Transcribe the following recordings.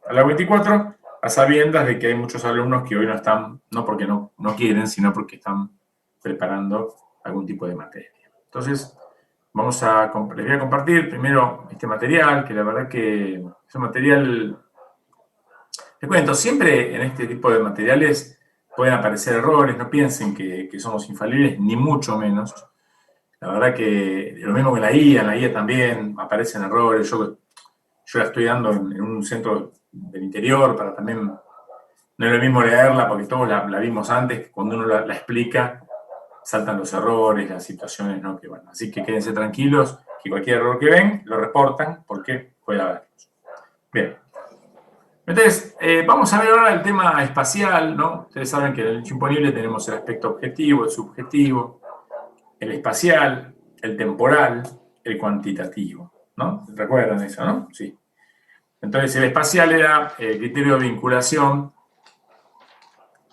a la 24, a sabiendas de que hay muchos alumnos que hoy no están, no porque no quieren, sino porque están preparando algún tipo de materia. Entonces, les voy a compartir primero este material, que la verdad que es un material, te cuento, siempre en este tipo de materiales pueden aparecer errores, no piensen que somos infalibles, ni mucho menos. La verdad que lo mismo que en la IA también aparecen errores. Yo la estoy dando en un centro del interior para también, no es lo mismo leerla porque todos la vimos antes, cuando uno la explica saltan los errores, las situaciones, ¿no? Que bueno, así que quédense tranquilos, que cualquier error que ven lo reportan porque puede haberlos. Bien. Entonces, vamos a ver ahora el tema espacial, ¿no? Ustedes saben que en el hecho imponible tenemos el aspecto objetivo, el subjetivo, el espacial, el temporal, el cuantitativo, ¿no? ¿Recuerdan eso, no? Sí. Entonces, el espacial era el criterio de vinculación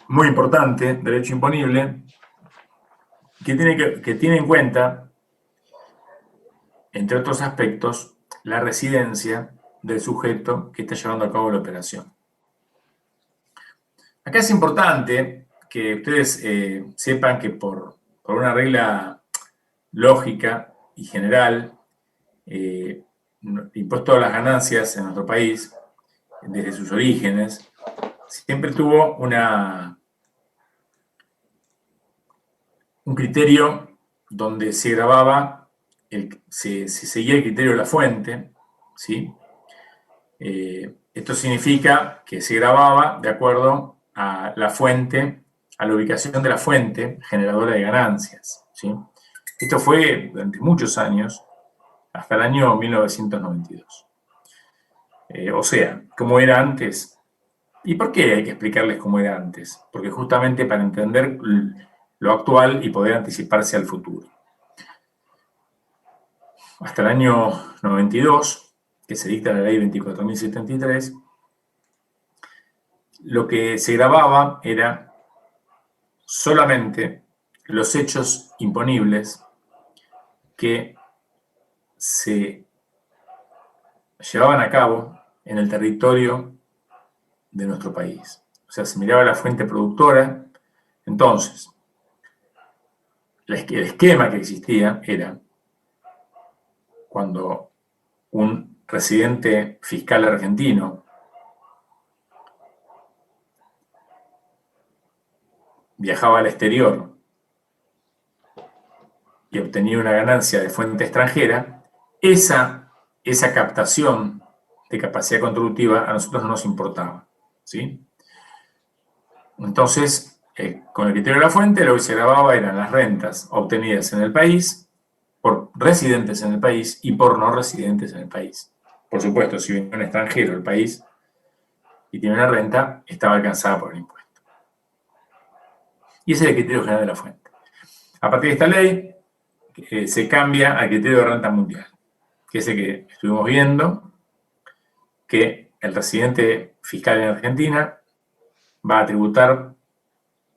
muy importante, derecho imponible, que tiene en cuenta, entre otros aspectos, la residencia del sujeto que está llevando a cabo la operación. Acá es importante que ustedes sepan que por una regla lógica y general, el impuesto a las ganancias en nuestro país, desde sus orígenes, siempre tuvo un criterio donde se grababa, se seguía el criterio de la fuente, ¿sí? Esto significa que se grababa de acuerdo a la fuente, a la ubicación de la fuente generadora de ganancias, ¿sí? Esto fue durante muchos años, hasta el año 1992. O sea, ¿cómo era antes? ¿Y por qué hay que explicarles cómo era antes? Porque justamente para entender lo actual y poder anticiparse al futuro. Hasta el año 92, que se dicta la ley 24.073, lo que se grababa era solamente los hechos imponibles que se llevaban a cabo en el territorio de nuestro país. O sea, se miraba la fuente productora. Entonces, el esquema que existía era cuando un residente fiscal argentino viajaba al exterior y obtenía una ganancia de fuente extranjera, esa captación de capacidad contributiva a nosotros no nos importaba, ¿sí? Entonces, con el criterio de la fuente, lo que se grababa eran las rentas obtenidas en el país, por residentes en el país y por no residentes en el país. Por supuesto, si viene un extranjero al país y tiene una renta, estaba alcanzada por el impuesto. Y ese es el criterio general de la fuente. A partir de esta ley, se cambia al criterio de renta mundial, que es el que estuvimos viendo, que el residente fiscal en Argentina va a tributar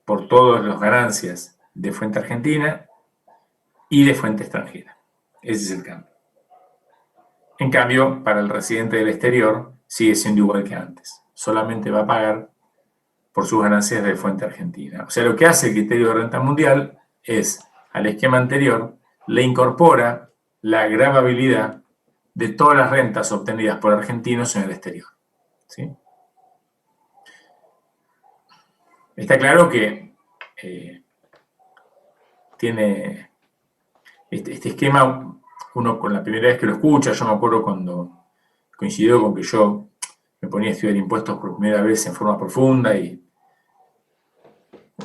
por todas las ganancias de fuente argentina y de fuente extranjera. Ese es el cambio. En cambio, para el residente del exterior sigue siendo igual que antes. Solamente va a pagar por sus ganancias de fuente argentina. O sea, lo que hace el criterio de renta mundial es, al esquema anterior, le incorpora la gravabilidad de todas las rentas obtenidas por argentinos en el exterior. ¿Sí? Está claro que tiene este esquema, uno con la primera vez que lo escucha, yo me acuerdo cuando coincidió con que yo me ponía a estudiar impuestos por primera vez en forma profunda y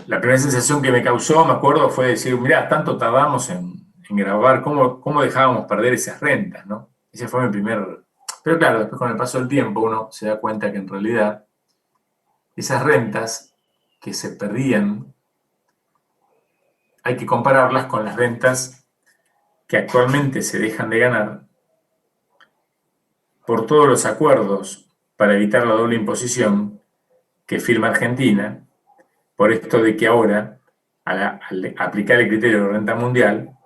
la primera sensación que me causó, me acuerdo, fue decir, mirá, tanto tardamos en grabar, ¿cómo dejábamos perder esas rentas, ¿no? Ese fue mi primer... Pero claro, después con el paso del tiempo uno se da cuenta que en realidad esas rentas que se perdían hay que compararlas con las rentas que actualmente se dejan de ganar por todos los acuerdos para evitar la doble imposición que firma Argentina, por esto de que ahora, al aplicar el criterio de renta mundial,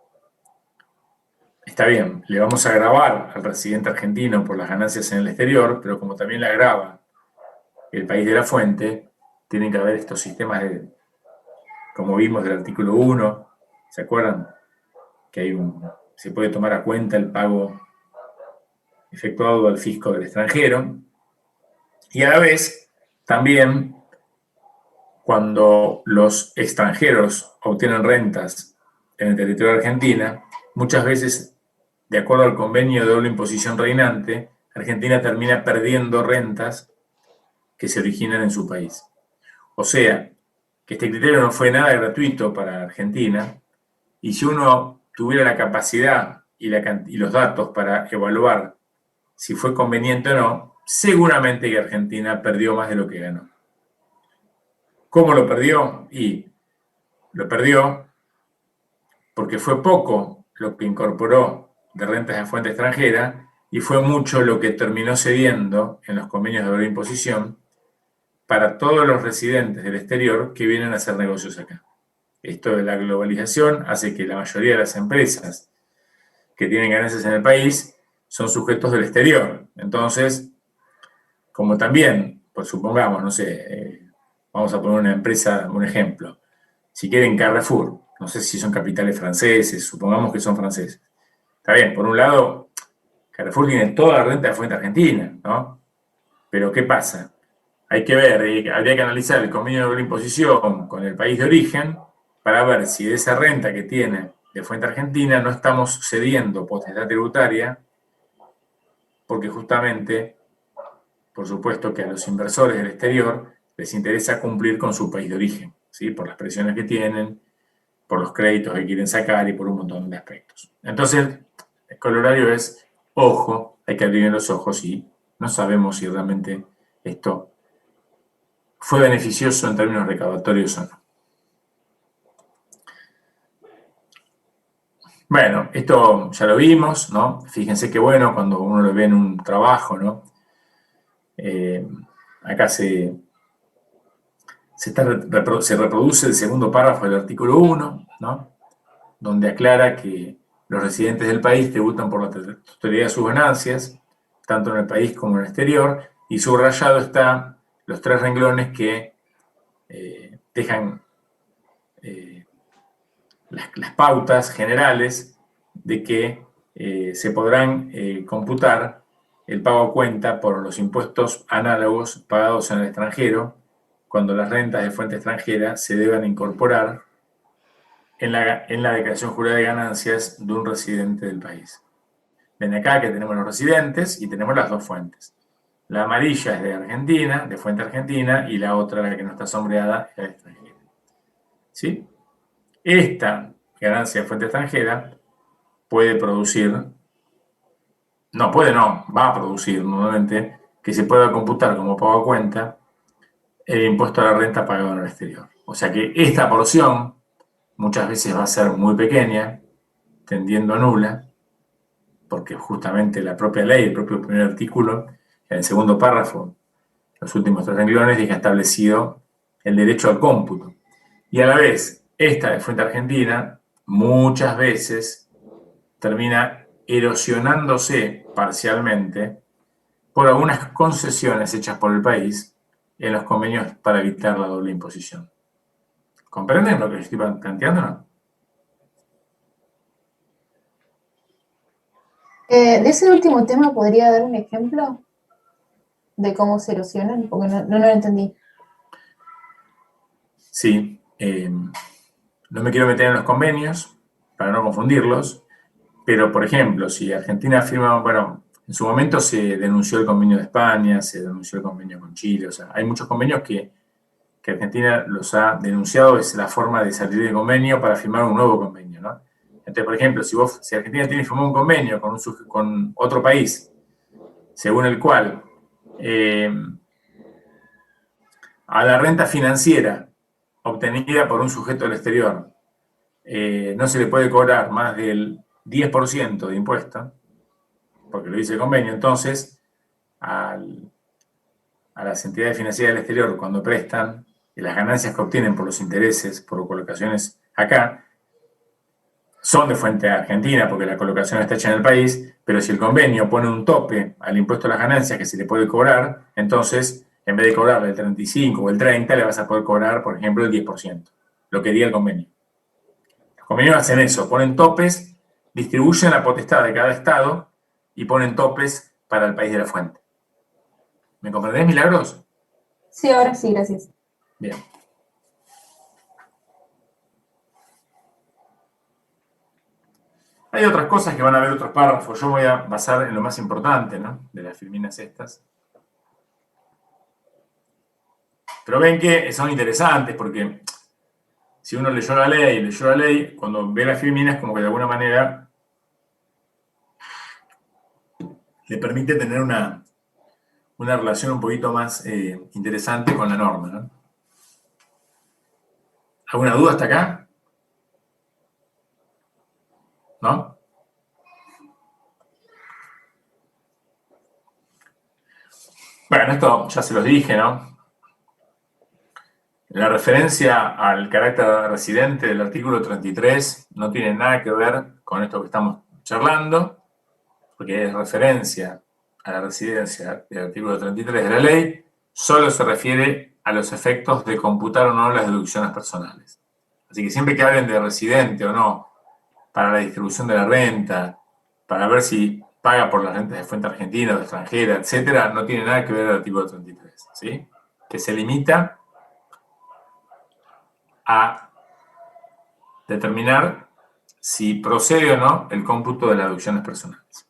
está bien, le vamos a grabar al residente argentino por las ganancias en el exterior, pero como también le agrava el país de la fuente, tienen que haber estos sistemas como vimos del artículo 1, ¿se acuerdan? Que se puede tomar a cuenta el pago efectuado al fisco del extranjero. Y a la vez, también, cuando los extranjeros obtienen rentas en el territorio de Argentina, muchas veces, de acuerdo al convenio de doble imposición reinante, Argentina termina perdiendo rentas que se originan en su país. O sea, que este criterio no fue nada gratuito para Argentina, y si uno tuviera la capacidad y los datos para evaluar si fue conveniente o no, seguramente que Argentina perdió más de lo que ganó. ¿Cómo lo perdió? Y lo perdió porque fue poco lo que incorporó de rentas de fuente extranjera y fue mucho lo que terminó cediendo en los convenios de doble imposición para todos los residentes del exterior que vienen a hacer negocios acá. Esto de la globalización hace que la mayoría de las empresas que tienen ganancias en el país son sujetos del exterior. Entonces, como también, pues supongamos, no sé, vamos a poner una empresa, un ejemplo. Si quieren Carrefour, no sé si son capitales franceses, supongamos que son franceses. Está bien, por un lado, Carrefour tiene toda la renta de fuente argentina, ¿no? Pero ¿qué pasa? Hay que ver, habría que analizar el convenio de imposición con el país de origen para ver si de esa renta que tiene de fuente argentina no estamos cediendo potestad tributaria, porque justamente, por supuesto que a los inversores del exterior les interesa cumplir con su país de origen, ¿sí? Por las presiones que tienen, por los créditos que quieren sacar y por un montón de aspectos. Entonces, el colorario es, ojo, hay que abrir los ojos y no sabemos si realmente esto fue beneficioso en términos recaudatorios o no. Bueno, esto ya lo vimos, ¿no? Fíjense qué bueno cuando uno lo ve en un trabajo, ¿no? Acá se reproduce el segundo párrafo del artículo 1, ¿no? Donde aclara que los residentes del país tributan por la totalidad de sus ganancias, tanto en el país como en el exterior, y subrayado está los 3 renglones que dejan las pautas generales de que se podrán computar el pago a cuenta por los impuestos análogos pagados en el extranjero cuando las rentas de fuente extranjera se deban incorporar en la declaración jurada de ganancias de un residente del país. Ven acá que tenemos los residentes y tenemos las dos fuentes. La amarilla es de Argentina, de fuente argentina, y la otra, la que no está sombreada, es la extranjera. ¿Sí? Esta ganancia de fuente extranjera puede producir, no puede no, va a producir nuevamente que se pueda computar como pago a cuenta el impuesto a la renta pagado en el exterior. O sea que esta porción muchas veces va a ser muy pequeña, tendiendo a nula, porque justamente la propia ley, el propio primer artículo, en el segundo párrafo, los últimos 3 renglones, deja establecido el derecho al cómputo. Y a la vez, esta de fuente argentina muchas veces termina erosionándose parcialmente por algunas concesiones hechas por el país en los convenios para evitar la doble imposición. ¿Comprenden lo que les estoy planteando o no? De ese último tema, ¿podría dar un ejemplo de cómo se erosionan? Porque no lo entendí. Sí, no me quiero meter en los convenios para no confundirlos, pero por ejemplo, si Argentina firma, bueno, en su momento se denunció el convenio de España, se denunció el convenio con Chile, o sea, hay muchos convenios que Argentina los ha denunciado, es la forma de salir del convenio para firmar un nuevo convenio, ¿no? Entonces, por ejemplo, si Argentina tiene que firmar un convenio con otro país, según el cual a la renta financiera obtenida por un sujeto del exterior no se le puede cobrar más del 10% de impuesto, porque lo dice el convenio, entonces a las entidades financieras del exterior cuando prestan las ganancias que obtienen por los intereses, por colocaciones acá, son de fuente argentina porque la colocación está hecha en el país, pero si el convenio pone un tope al impuesto a las ganancias que se le puede cobrar, entonces En vez de cobrarle el 35 o el 30, le vas a poder cobrar, por ejemplo, el 10%, lo que diga el convenio. Los convenios hacen eso, ponen topes, distribuyen la potestad de cada estado y ponen topes para el país de la fuente. ¿Me comprendés, Milagros? Sí, ahora sí, gracias. Bien. Hay otras cosas que van a ver otros párrafos. Yo voy a basar en lo más importante, ¿no? De las filminas estas. Pero ven que son interesantes porque si uno leyó la ley, cuando ve las filminas como que de alguna manera le permite tener una relación un poquito más interesante con la norma, ¿no? ¿Alguna duda hasta acá? ¿No? Bueno, esto ya se los dije, ¿no? La referencia al carácter residente del artículo 33 no tiene nada que ver con esto que estamos charlando, porque es referencia a la residencia del artículo 33 de la ley, solo se refiere a los efectos de computar o no las deducciones personales. Así que siempre que hablen de residente o no, para la distribución de la renta, para ver si paga por las rentas de fuente argentina o extranjera, etcétera, no tiene nada que ver el artículo 33, ¿sí? Que se limita a determinar si procede o no el cómputo de las deducciones personales.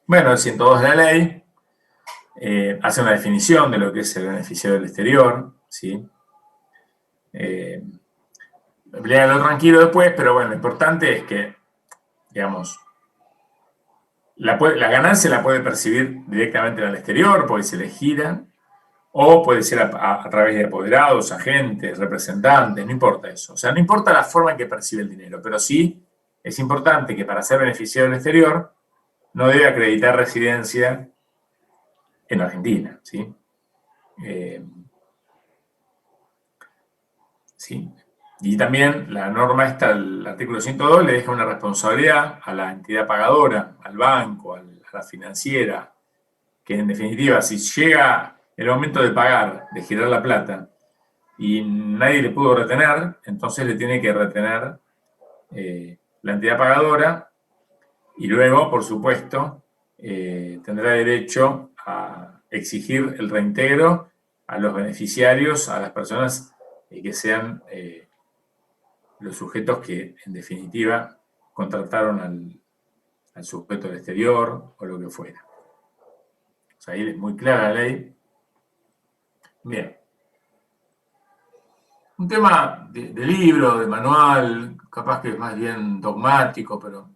Bueno, el 102 de la ley hace una definición de lo que es el beneficiario del exterior, ¿sí? Léalo tranquilo después, pero bueno, lo importante es que, digamos, la ganancia la puede percibir directamente en el exterior, porque se le gira, o puede ser a través de apoderados, agentes, representantes, no importa eso. O sea, no importa la forma en que percibe el dinero, pero sí es importante que para ser beneficiario del exterior no debe acreditar residencia en Argentina, ¿sí? ¿Sí? Y también la norma esta, el artículo 102, le deja una responsabilidad a la entidad pagadora, al banco, a la financiera, que en definitiva, si llega el momento de pagar, de girar la plata, y nadie le pudo retener, entonces le tiene que retener la entidad pagadora y luego, por supuesto, tendrá derecho a exigir el reintegro a los beneficiarios, a las personas que sean los sujetos que, en definitiva, contrataron al sujeto del exterior o lo que fuera. O sea, ahí es muy clara la ley. Bien. Un tema de libro, de manual, capaz que es más bien dogmático, pero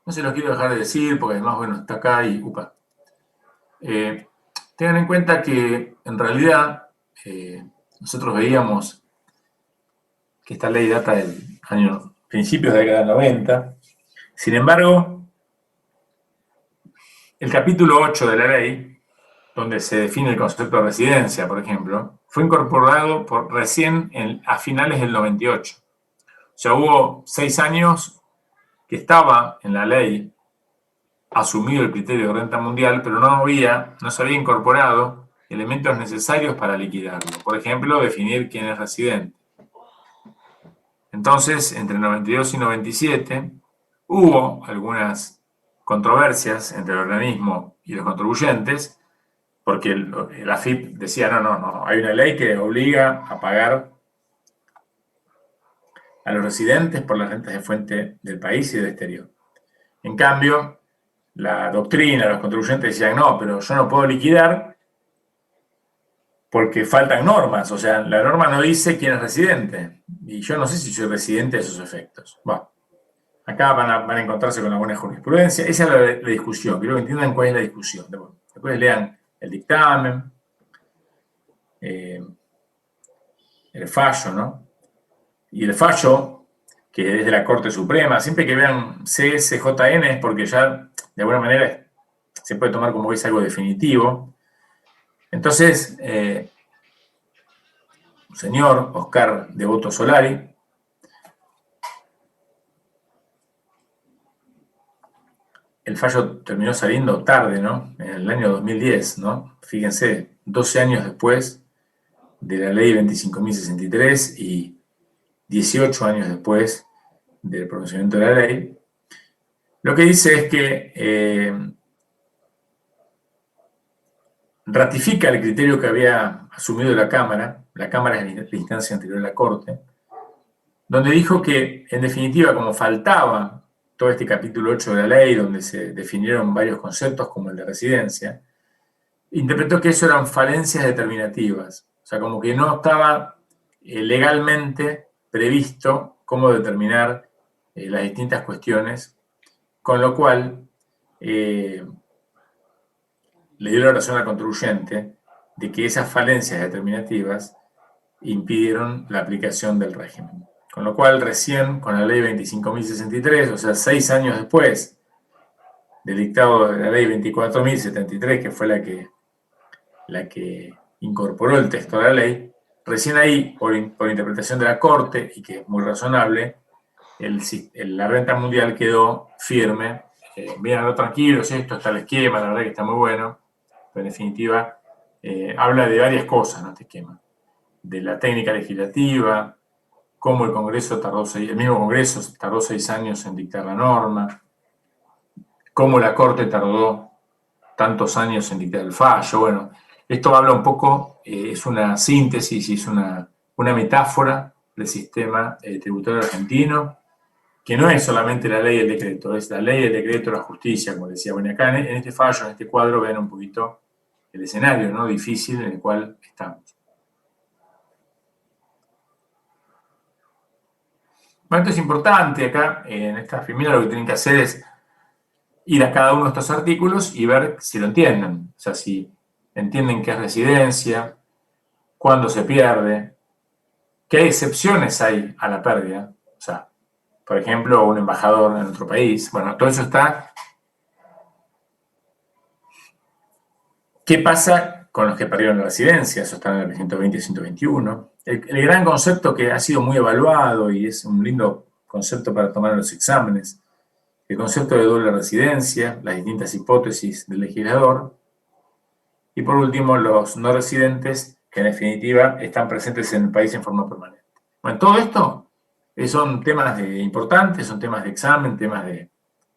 no se lo quiero dejar de decir porque además, bueno, está acá y upa. Tengan en cuenta que en realidad nosotros veíamos que esta ley data del año principios de la década del 90. Sin embargo, el capítulo 8 de la ley, donde se define el concepto de residencia, por ejemplo, fue incorporado recién a finales del 98. O sea, hubo 6 años que estaba en la ley asumido el criterio de renta mundial, pero no se había incorporado elementos necesarios para liquidarlo. Por ejemplo, definir quién es residente. Entonces, entre 92 y 97, hubo algunas controversias entre el organismo y los contribuyentes, porque el AFIP decía, no, hay una ley que obliga a pagar a los residentes por las rentas de fuente del país y del exterior. En cambio, la doctrina, los contribuyentes decían, no, pero yo no puedo liquidar porque faltan normas, o sea, la norma no dice quién es residente, y yo no sé si soy residente de esos efectos. Bueno, acá van a encontrarse con alguna jurisprudencia, esa es la discusión, quiero que entiendan cuál es la discusión. Después lean el dictamen, el fallo, ¿no? Y el fallo, que es de la Corte Suprema, siempre que vean CSJN es porque ya, de alguna manera, se puede tomar como que es algo definitivo. Entonces, señor Oscar Devoto Solari, el fallo terminó saliendo tarde, ¿no? En el año 2010, ¿no? Fíjense, 12 años después de la ley 25.063 y 18 años después del pronunciamiento de la ley, lo que dice es que ratifica el criterio que había asumido la Cámara es la instancia anterior a la Corte, donde dijo que, en definitiva, como faltaba todo este capítulo 8 de la ley, donde se definieron varios conceptos como el de residencia, interpretó que eso eran falencias determinativas, o sea, como que no estaba legalmente previsto cómo determinar las distintas cuestiones, con lo cual le dio la razón al contribuyente de que esas falencias determinativas impidieron la aplicación del régimen. Con lo cual, recién con la ley 25.063, o sea, 6 años después del dictado de la ley 24.073, que fue la que incorporó el texto de la ley, recién ahí, por interpretación de la Corte, y que es muy razonable, la renta mundial quedó firme. Mírenlo tranquilos, esto está el esquema, la verdad que está muy bueno, pero en definitiva habla de varias cosas, ¿no? Este esquema. De la técnica legislativa, cómo el mismo Congreso tardó 6 años en dictar la norma, cómo la Corte tardó tantos años en dictar el fallo. Bueno, esto habla un poco, es una síntesis, es una metáfora del sistema tributario argentino, que no es solamente la ley y el decreto, es la ley, el decreto, la justicia, como decía. Bueno, acá en este fallo, en este cuadro, ven un poquito el escenario, ¿no?, difícil en el cual estamos. Bueno, esto es importante acá, en esta primera lo que tienen que hacer es ir a cada uno de estos artículos y ver si lo entienden. O sea, si entienden qué es residencia, cuándo se pierde, qué excepciones hay a la pérdida. O sea, por ejemplo, un embajador en otro país. Bueno, todo eso está. ¿Qué pasa con los que perdieron la residencia? Eso está en el 120 y 121. El gran concepto que ha sido muy evaluado y es un lindo concepto para tomar en los exámenes, el concepto de doble residencia, las distintas hipótesis del legislador, y por último los no residentes que en definitiva están presentes en el país en forma permanente. Bueno, todo esto son temas importantes, son temas de examen, temas de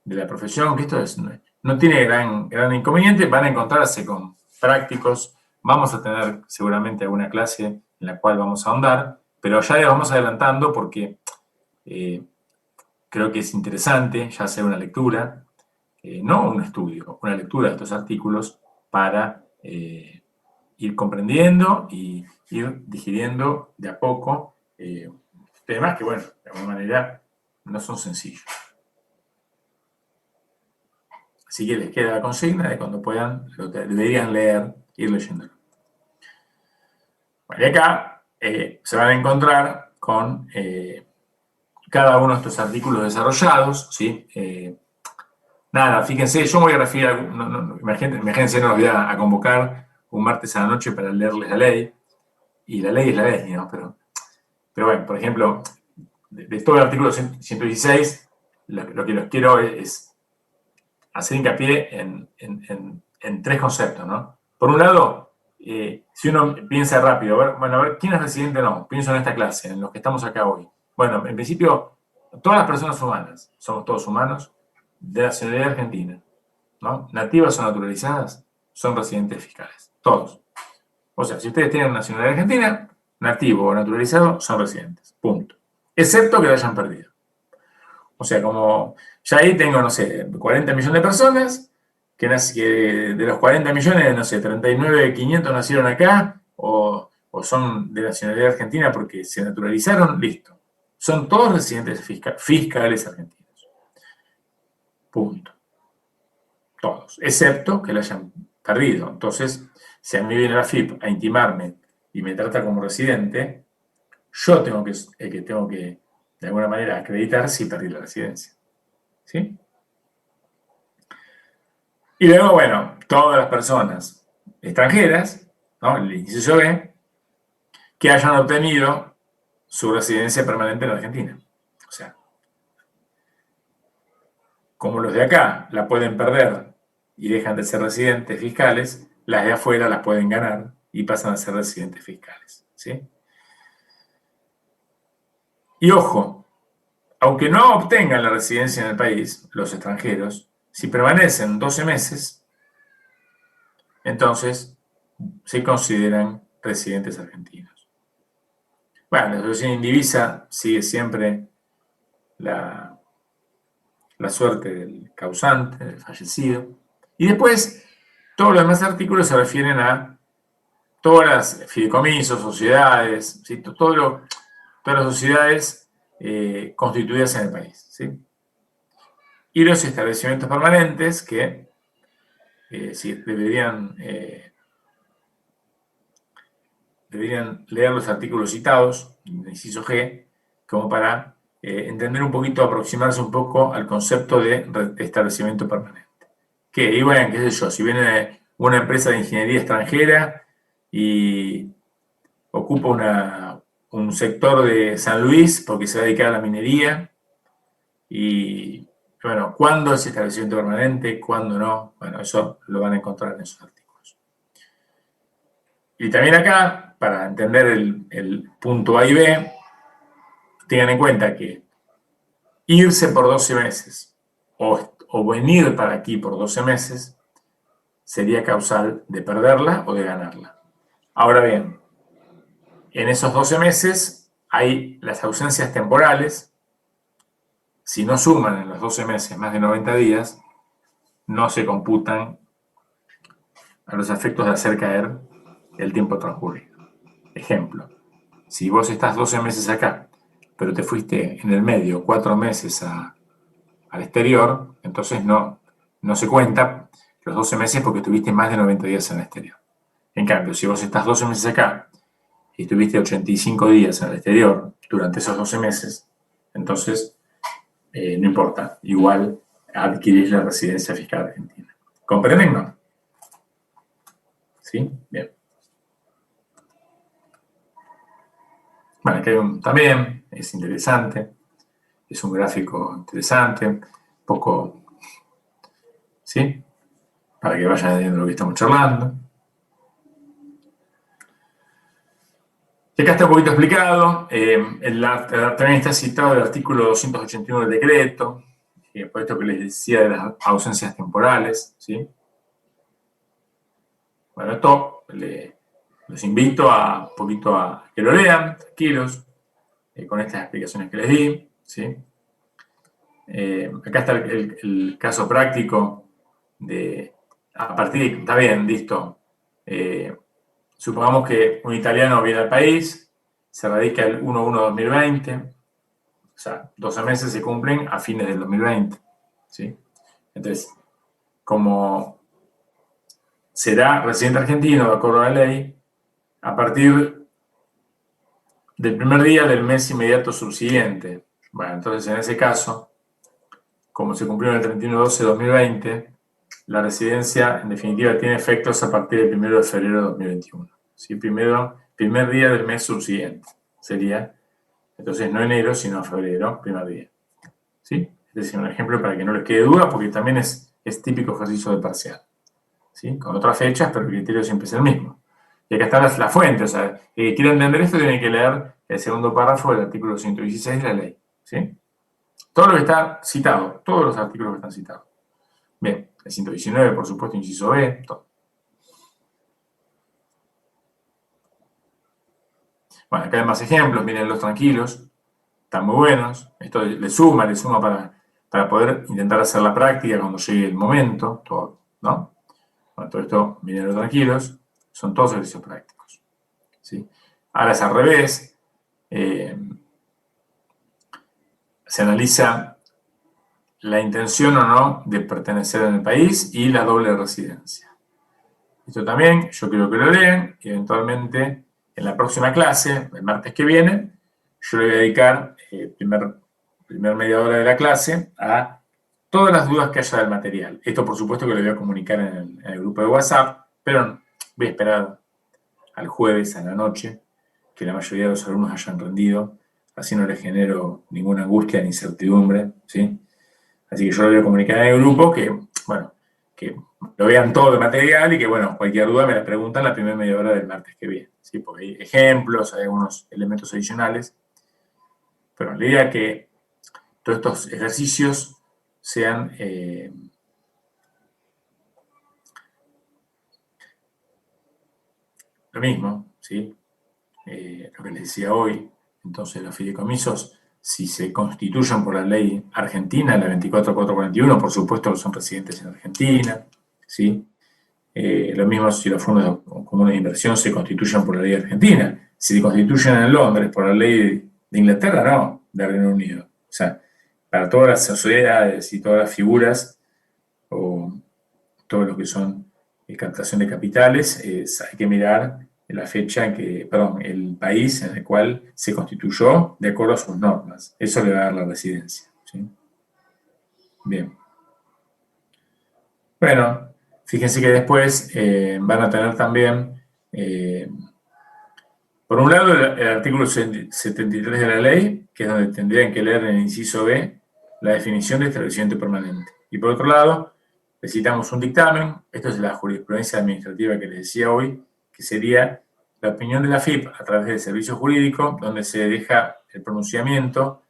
la profesión, que esto no tiene gran inconveniente, van a encontrarse con prácticos, vamos a tener seguramente alguna clase en la cual vamos a ahondar, pero ya les vamos adelantando porque creo que es interesante ya hacer una lectura, no un estudio, una lectura de estos artículos para ir comprendiendo y ir digiriendo de a poco temas que, bueno, de alguna manera no son sencillos. Así que les queda la consigna de cuando puedan, lo deberían leer, ir leyéndolo. Bueno, y acá se van a encontrar con cada uno de estos artículos desarrollados, ¿sí? Nada, fíjense, yo me voy a referir a... imagínense, no los voy a convocar un martes a la noche para leerles la ley, y la ley es la ley, ¿no? Pero bueno, por ejemplo, de todo el artículo 116, lo que los quiero es hacer hincapié en tres conceptos, ¿no? Por un lado, si uno piensa rápido, a ver, ¿quién es residente o no? Pienso en esta clase, en los que estamos acá hoy. Bueno, en principio, todas las personas humanas, somos todos humanos, de nacionalidad argentina, ¿no? Nativas o naturalizadas, son residentes fiscales, todos. O sea, si ustedes tienen nacionalidad argentina, nativo o naturalizado, son residentes, punto. Excepto que lo hayan perdido. O sea, como ya ahí tengo, no sé, 40 millones de personas, que de los 40 millones, no sé, 39.500 nacieron acá o son de nacionalidad argentina porque se naturalizaron, listo. Son todos residentes fiscales argentinos. Punto. Todos, excepto que lo hayan perdido. Entonces, si a mí viene la FIP a intimarme y me trata como residente, yo tengo que de alguna manera acreditar si perdí la residencia. ¿Sí? Y luego, bueno, todas las personas extranjeras, ¿no?, el inciso B, que hayan obtenido su residencia permanente en Argentina. O sea, como los de acá la pueden perder y dejan de ser residentes fiscales, las de afuera las pueden ganar y pasan a ser residentes fiscales, ¿sí? Y ojo, aunque no obtengan la residencia en el país, los extranjeros, si permanecen 12 meses, entonces se consideran residentes argentinos. Bueno, la asociación indivisa sigue siempre la suerte del causante, del fallecido. Y después, todos los demás artículos se refieren a todas las fideicomisos, sociedades, ¿sí? Todas las sociedades constituidas en el país, ¿sí? Y los establecimientos permanentes que sí, deberían leer los artículos citados, inciso G, como para entender un poquito, aproximarse un poco al concepto de establecimiento permanente. Que, y bueno, qué sé yo, si viene una empresa de ingeniería extranjera y ocupa un sector de San Luis porque se va a dedicar a la minería, y bueno, ¿cuándo es establecimiento permanente? ¿Cuándo no? Bueno, eso lo van a encontrar en esos artículos. Y también acá, para entender el punto A y B, tengan en cuenta que irse por 12 meses o venir para aquí por 12 meses sería causal de perderla o de ganarla. Ahora bien, en esos 12 meses hay las ausencias temporales. Si no suman en los 12 meses más de 90 días, no se computan a los efectos de hacer caer el tiempo transcurrido. Ejemplo, si vos estás 12 meses acá, pero te fuiste en el medio 4 meses al exterior, entonces no se cuenta los 12 meses porque estuviste más de 90 días en el exterior. En cambio, si vos estás 12 meses acá y estuviste 85 días en el exterior durante esos 12 meses, entonces no importa, igual adquirís la residencia fiscal argentina. ¿Comprenden? No. ¿Sí? Bien. Bueno, aquí hay también, es interesante, es un gráfico interesante, poco, ¿sí? Para que vayan entendiendo lo que estamos charlando. Y acá está un poquito explicado, también está citado el artículo 281 del decreto, por esto que les decía de las ausencias temporales, ¿sí? Bueno, esto los invito un poquito a que lo lean, tranquilos, con estas explicaciones que les di, ¿sí? Acá está el caso práctico de, a partir de, está bien, listo, supongamos que un italiano viene al país, se radica el 1/1/2020, o sea, 12 meses se cumplen a fines del 2020, ¿sí? Entonces, como será residente argentino, de acuerdo a la ley, a partir del primer día del mes inmediato subsiguiente. Bueno, entonces en ese caso, como se cumplió en el 31/12/2020, la residencia en definitiva tiene efectos a partir del 1 de febrero de 2021. ¿Sí? Primer día del mes subsiguiente sería, entonces no enero, sino febrero, primer día. ¿Sí? Es decir, un ejemplo para que no les quede duda, porque también es típico ejercicio de parcial. ¿Sí? Con otras fechas, pero el criterio siempre es el mismo. Y acá está la fuente, o sea, quieren entender esto, tienen que leer el segundo párrafo del artículo 116 de la ley. ¿Sí? Todo lo que está citado, todos los artículos que están citados. Bien, el 119, por supuesto, inciso B, todo. Bueno, acá hay más ejemplos, mírenlos tranquilos, están muy buenos. Esto le suma para poder intentar hacer la práctica cuando llegue el momento, todo, ¿no? Bueno, todo esto, mírenlo tranquilos, son todos ejercicios prácticos. ¿Sí? Ahora es al revés, se analiza la intención o no de pertenecer en el país y la doble residencia. Esto también yo quiero que lo lean y eventualmente en la próxima clase, el martes que viene, yo le voy a dedicar primer media hora de la clase a todas las dudas que haya del material. Esto por supuesto que lo voy a comunicar en el grupo de WhatsApp, pero voy a esperar al jueves a la noche que la mayoría de los alumnos hayan rendido, así no les genero ninguna angustia ni incertidumbre, ¿sí? Así que yo lo voy a comunicar en el grupo que, bueno, que lo vean todo el material y que, bueno, cualquier duda me la preguntan la primera media hora del martes que viene, ¿sí? Porque hay ejemplos, hay algunos elementos adicionales. Pero la idea es que todos estos ejercicios sean lo mismo, ¿sí? Lo que les decía hoy. Entonces, los fideicomisos, si se constituyen por la ley argentina, la 24441, por supuesto que son residentes en Argentina, ¿sí? Lo mismo si los fondos comunes de inversión se constituyen por la ley argentina. Si se constituyen en Londres por la ley de Inglaterra, no, de Reino Unido. O sea, para todas las sociedades y todas las figuras, o todo lo que son captación de capitales, hay que mirar la fecha en que, perdón, el país en el cual se constituyó de acuerdo a sus normas. Eso le va a dar la residencia, ¿sí? Bien. Bueno, fíjense que después van a tener también, por un lado, el artículo 73 de la ley, que es donde tendrían que leer en el inciso B la definición de establecimiento permanente. Y por otro lado, necesitamos un dictamen, esto es la jurisprudencia administrativa que les decía hoy, que sería la opinión de la FIP a través del servicio jurídico, donde se deja el pronunciamiento,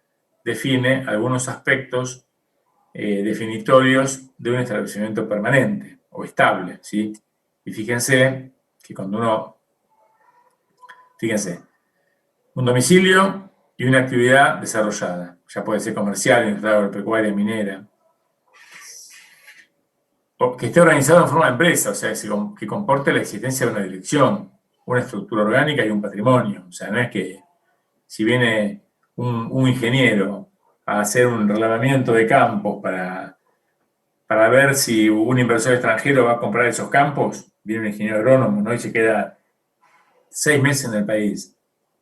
define algunos aspectos definitorios de un establecimiento permanente o estable, ¿sí? Y fíjense que cuando uno, fíjense, un domicilio y una actividad desarrollada, ya puede ser comercial, industrial, agropecuaria, minera, o que esté organizado en forma de empresa, o sea, que comporte la existencia de una dirección, una estructura orgánica y un patrimonio. O sea, no es que si viene un ingeniero a hacer un relevamiento de campos para ver si un inversor extranjero va a comprar esos campos, viene un ingeniero agrónomo, ¿no? Y se queda 6 meses en el país,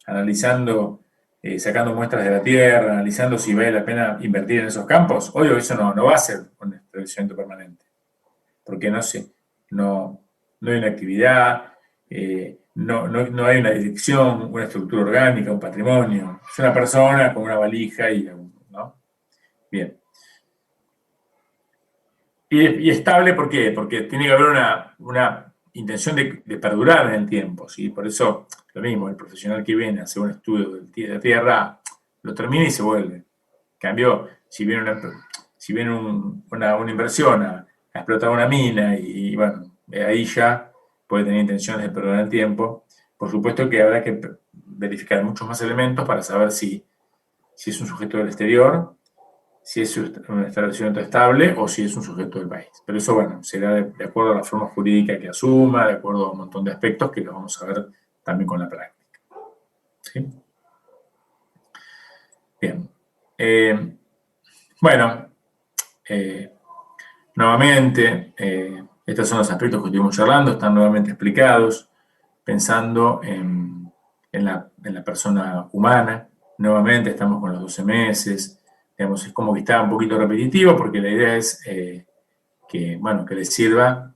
analizando, sacando muestras de la tierra, analizando si vale la pena invertir en esos campos. Obvio, eso no va a ser un establecimiento permanente, porque no hay una actividad, no hay una dirección, una estructura orgánica, un patrimonio. Es una persona con una valija y, ¿no? Bien. Y estable, ¿por qué? Porque tiene que haber una intención de perdurar en el tiempo, ¿sí? Por eso, lo mismo, el profesional que viene a hacer un estudio de la tierra, lo termina y se vuelve. En cambio, si viene una inversión a explotar una mina y bueno, ahí ya puede tener intenciones de perdurar en el tiempo. Por supuesto que habrá que verificar muchos más elementos para saber si es un sujeto del exterior, si es un establecimiento estable o si es un sujeto del país. Pero eso, bueno, será de acuerdo a la forma jurídica que asuma, de acuerdo a un montón de aspectos que los vamos a ver también con la práctica. ¿Sí? Bien. Bueno, nuevamente, estos son los aspectos que estuvimos charlando, están nuevamente explicados, pensando en la persona humana. Nuevamente estamos con los 12 meses, digamos, es como que está un poquito repetitivo porque la idea es que, bueno, que les sirva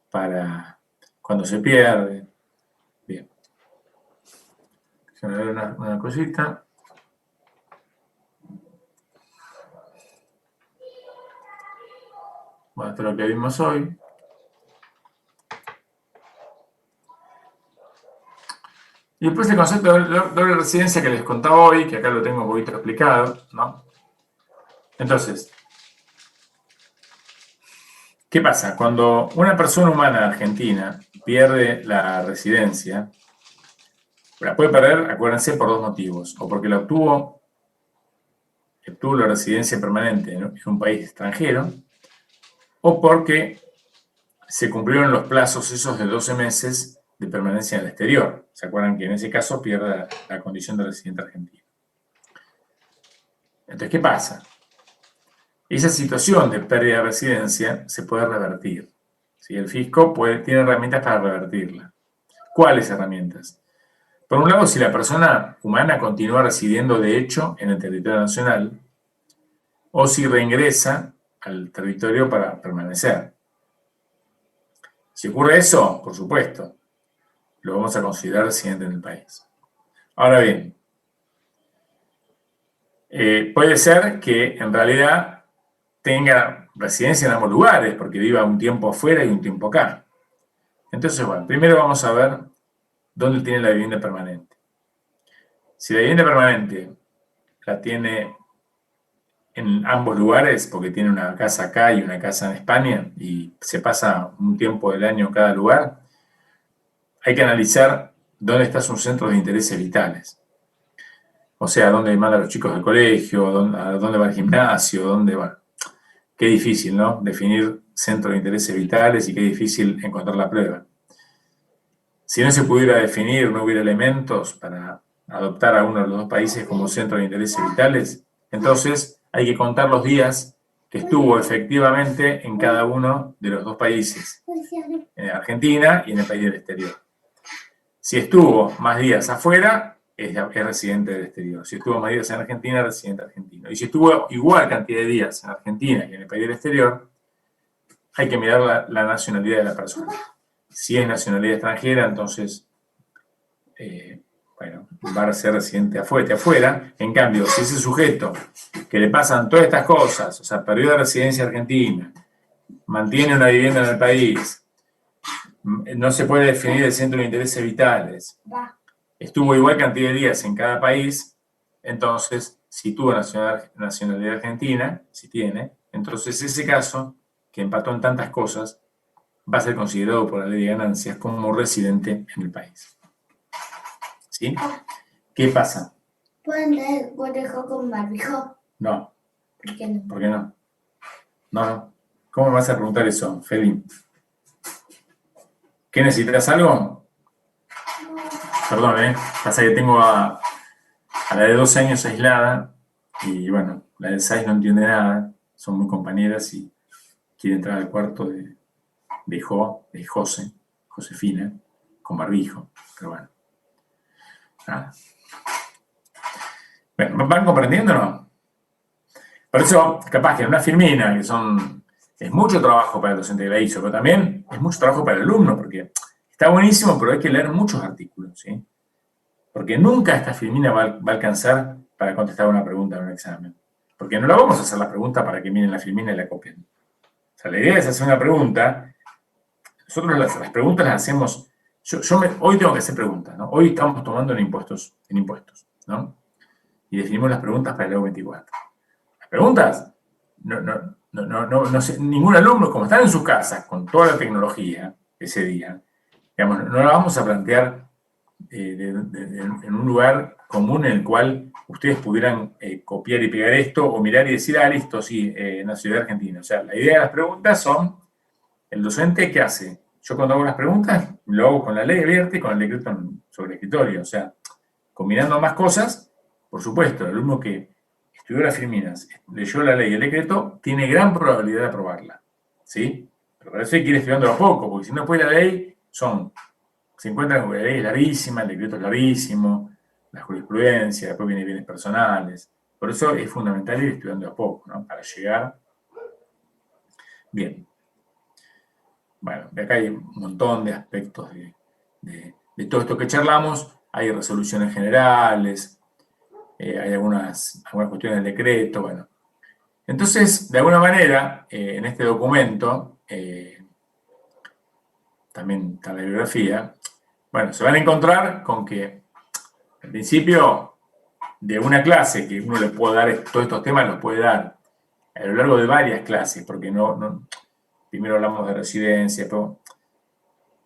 para cuando se pierde. Bien. Déjame ver una cosita. Bueno, esto es lo que vimos hoy. Y después el concepto de doble residencia que les contaba hoy, que acá lo tengo un poquito explicado, ¿no? Entonces, ¿qué pasa? Cuando una persona humana argentina pierde la residencia, la puede perder, acuérdense, por dos motivos. O porque la obtuvo la residencia permanente en un país extranjero, o porque se cumplieron los plazos esos de 12 meses de permanencia en el exterior. ¿Se acuerdan que en ese caso pierde la condición de residente argentino? Entonces, ¿qué pasa? Esa situación de pérdida de residencia se puede revertir. ¿Sí? El fisco tiene herramientas para revertirla. ¿Cuáles herramientas? Por un lado, si la persona humana continúa residiendo de hecho en el territorio nacional, o si reingresa al territorio para permanecer. Si ocurre eso, por supuesto, lo vamos a considerar residente en el país. Ahora bien, puede ser que en realidad tenga residencia en ambos lugares, porque viva un tiempo afuera y un tiempo acá. Entonces, bueno, primero vamos a ver dónde tiene la vivienda permanente. Si la vivienda permanente la tiene en ambos lugares, porque tiene una casa acá y una casa en España, y se pasa un tiempo del año en cada lugar, hay que analizar dónde están sus centros de intereses vitales. O sea, dónde mandan los chicos al colegio, a dónde va al gimnasio, dónde va. Qué difícil, ¿no? Definir centros de intereses vitales y qué difícil encontrar la prueba. Si no se pudiera definir, no hubiera elementos para adoptar a uno de los dos países como centro de intereses vitales, entonces hay que contar los días que estuvo efectivamente en cada uno de los dos países, en Argentina y en el país del exterior. Si estuvo más días afuera, es residente del exterior. Si estuvo más días en Argentina, es residente argentino. Y si estuvo igual cantidad de días en Argentina y en el país del exterior, hay que mirar la nacionalidad de la persona. Si es nacionalidad extranjera, entonces, bueno, va a ser residente afuera. En cambio, si ese sujeto que le pasan todas estas cosas, o sea, perdió la residencia argentina, mantiene una vivienda en el país, no se puede definir el centro de intereses vitales, estuvo igual cantidad de días en cada país, entonces, si tuvo nacionalidad argentina, si tiene, entonces ese caso, que empató en tantas cosas, va a ser considerado por la ley de ganancias como residente en el país. ¿Sí? ¿Qué pasa? ¿Pueden tener conejo con barbijo? No. ¿Por qué no? ¿Por qué no? No. ¿Cómo me vas a preguntar eso, Feli? ¿Qué necesitas algo? Perdón, pasa que tengo a la de 12 años aislada y bueno, la de 6 no entiende nada, son muy compañeras y quiere entrar al cuarto de Josefina, con barbijo, pero bueno. Nada. Bueno, ¿van comprendiendo o no? Por eso, capaz que en una firmina, es mucho trabajo para el docente de la ISO, pero también es mucho trabajo para el alumno, porque está buenísimo, pero hay que leer muchos artículos, ¿sí? Porque nunca esta filmina va a alcanzar para contestar una pregunta en un examen. Porque no la vamos a hacer la pregunta para que miren la filmina y la copien. O sea, la idea es hacer una pregunta. Nosotros las preguntas las hacemos. Hoy tengo que hacer preguntas, ¿no? Hoy estamos tomando en impuestos, ¿no? Y definimos las preguntas para el EO 24. Las preguntas, no sé, ningún alumno, como están en sus casas con toda la tecnología ese día, digamos, no la vamos a plantear en un lugar común en el cual ustedes pudieran copiar y pegar esto o mirar y decir, listo, sí, nacionalidad argentina. O sea, la idea de las preguntas son, el docente, ¿qué hace? Yo cuando hago las preguntas, lo hago con la ley abierta y con el decreto sobre el escritorio. O sea, combinando más cosas, por supuesto, el alumno que estudió las filminas, leyó la ley y el decreto, tiene gran probabilidad de aprobarla. ¿Sí? Pero para eso hay que ir estudiando a poco, porque si no después la ley se encuentran con la ley es larguísima, el decreto es larguísimo, la jurisprudencia, después vienen bienes personales. Por eso es fundamental ir estudiando a poco, ¿no? Para llegar. Bien. Bueno, de acá hay un montón de aspectos de todo esto que charlamos. Hay resoluciones generales, hay algunas cuestiones del decreto, bueno. Entonces, de alguna manera, en este documento, también está la bibliografía, bueno, se van a encontrar con que, al principio, de una clase que uno le puede dar, todos estos temas los puede dar a lo largo de varias clases, porque primero hablamos de residencia, pero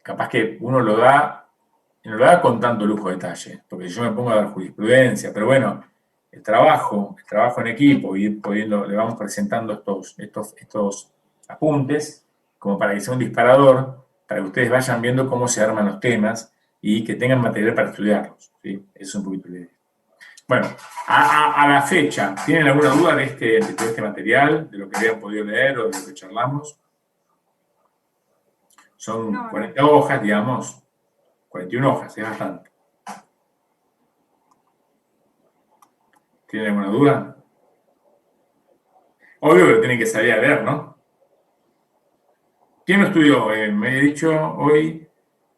capaz que uno no lo da con tanto lujo de detalle, porque yo me pongo a dar jurisprudencia, pero bueno, el trabajo en equipo, y le vamos presentando estos apuntes, como para que sea un disparador, para que ustedes vayan viendo cómo se arman los temas y que tengan material para estudiarlos, ¿sí? Eso es un poquito la idea. Bueno, a la fecha, ¿tienen alguna duda de este material, de lo que habían podido leer o de lo que charlamos? Son 40 hojas, digamos, 41 hojas, es bastante. ¿Tienen alguna duda? Obvio que lo tienen que saber a leer, ¿no? ¿Quién lo estudió? Me he dicho hoy,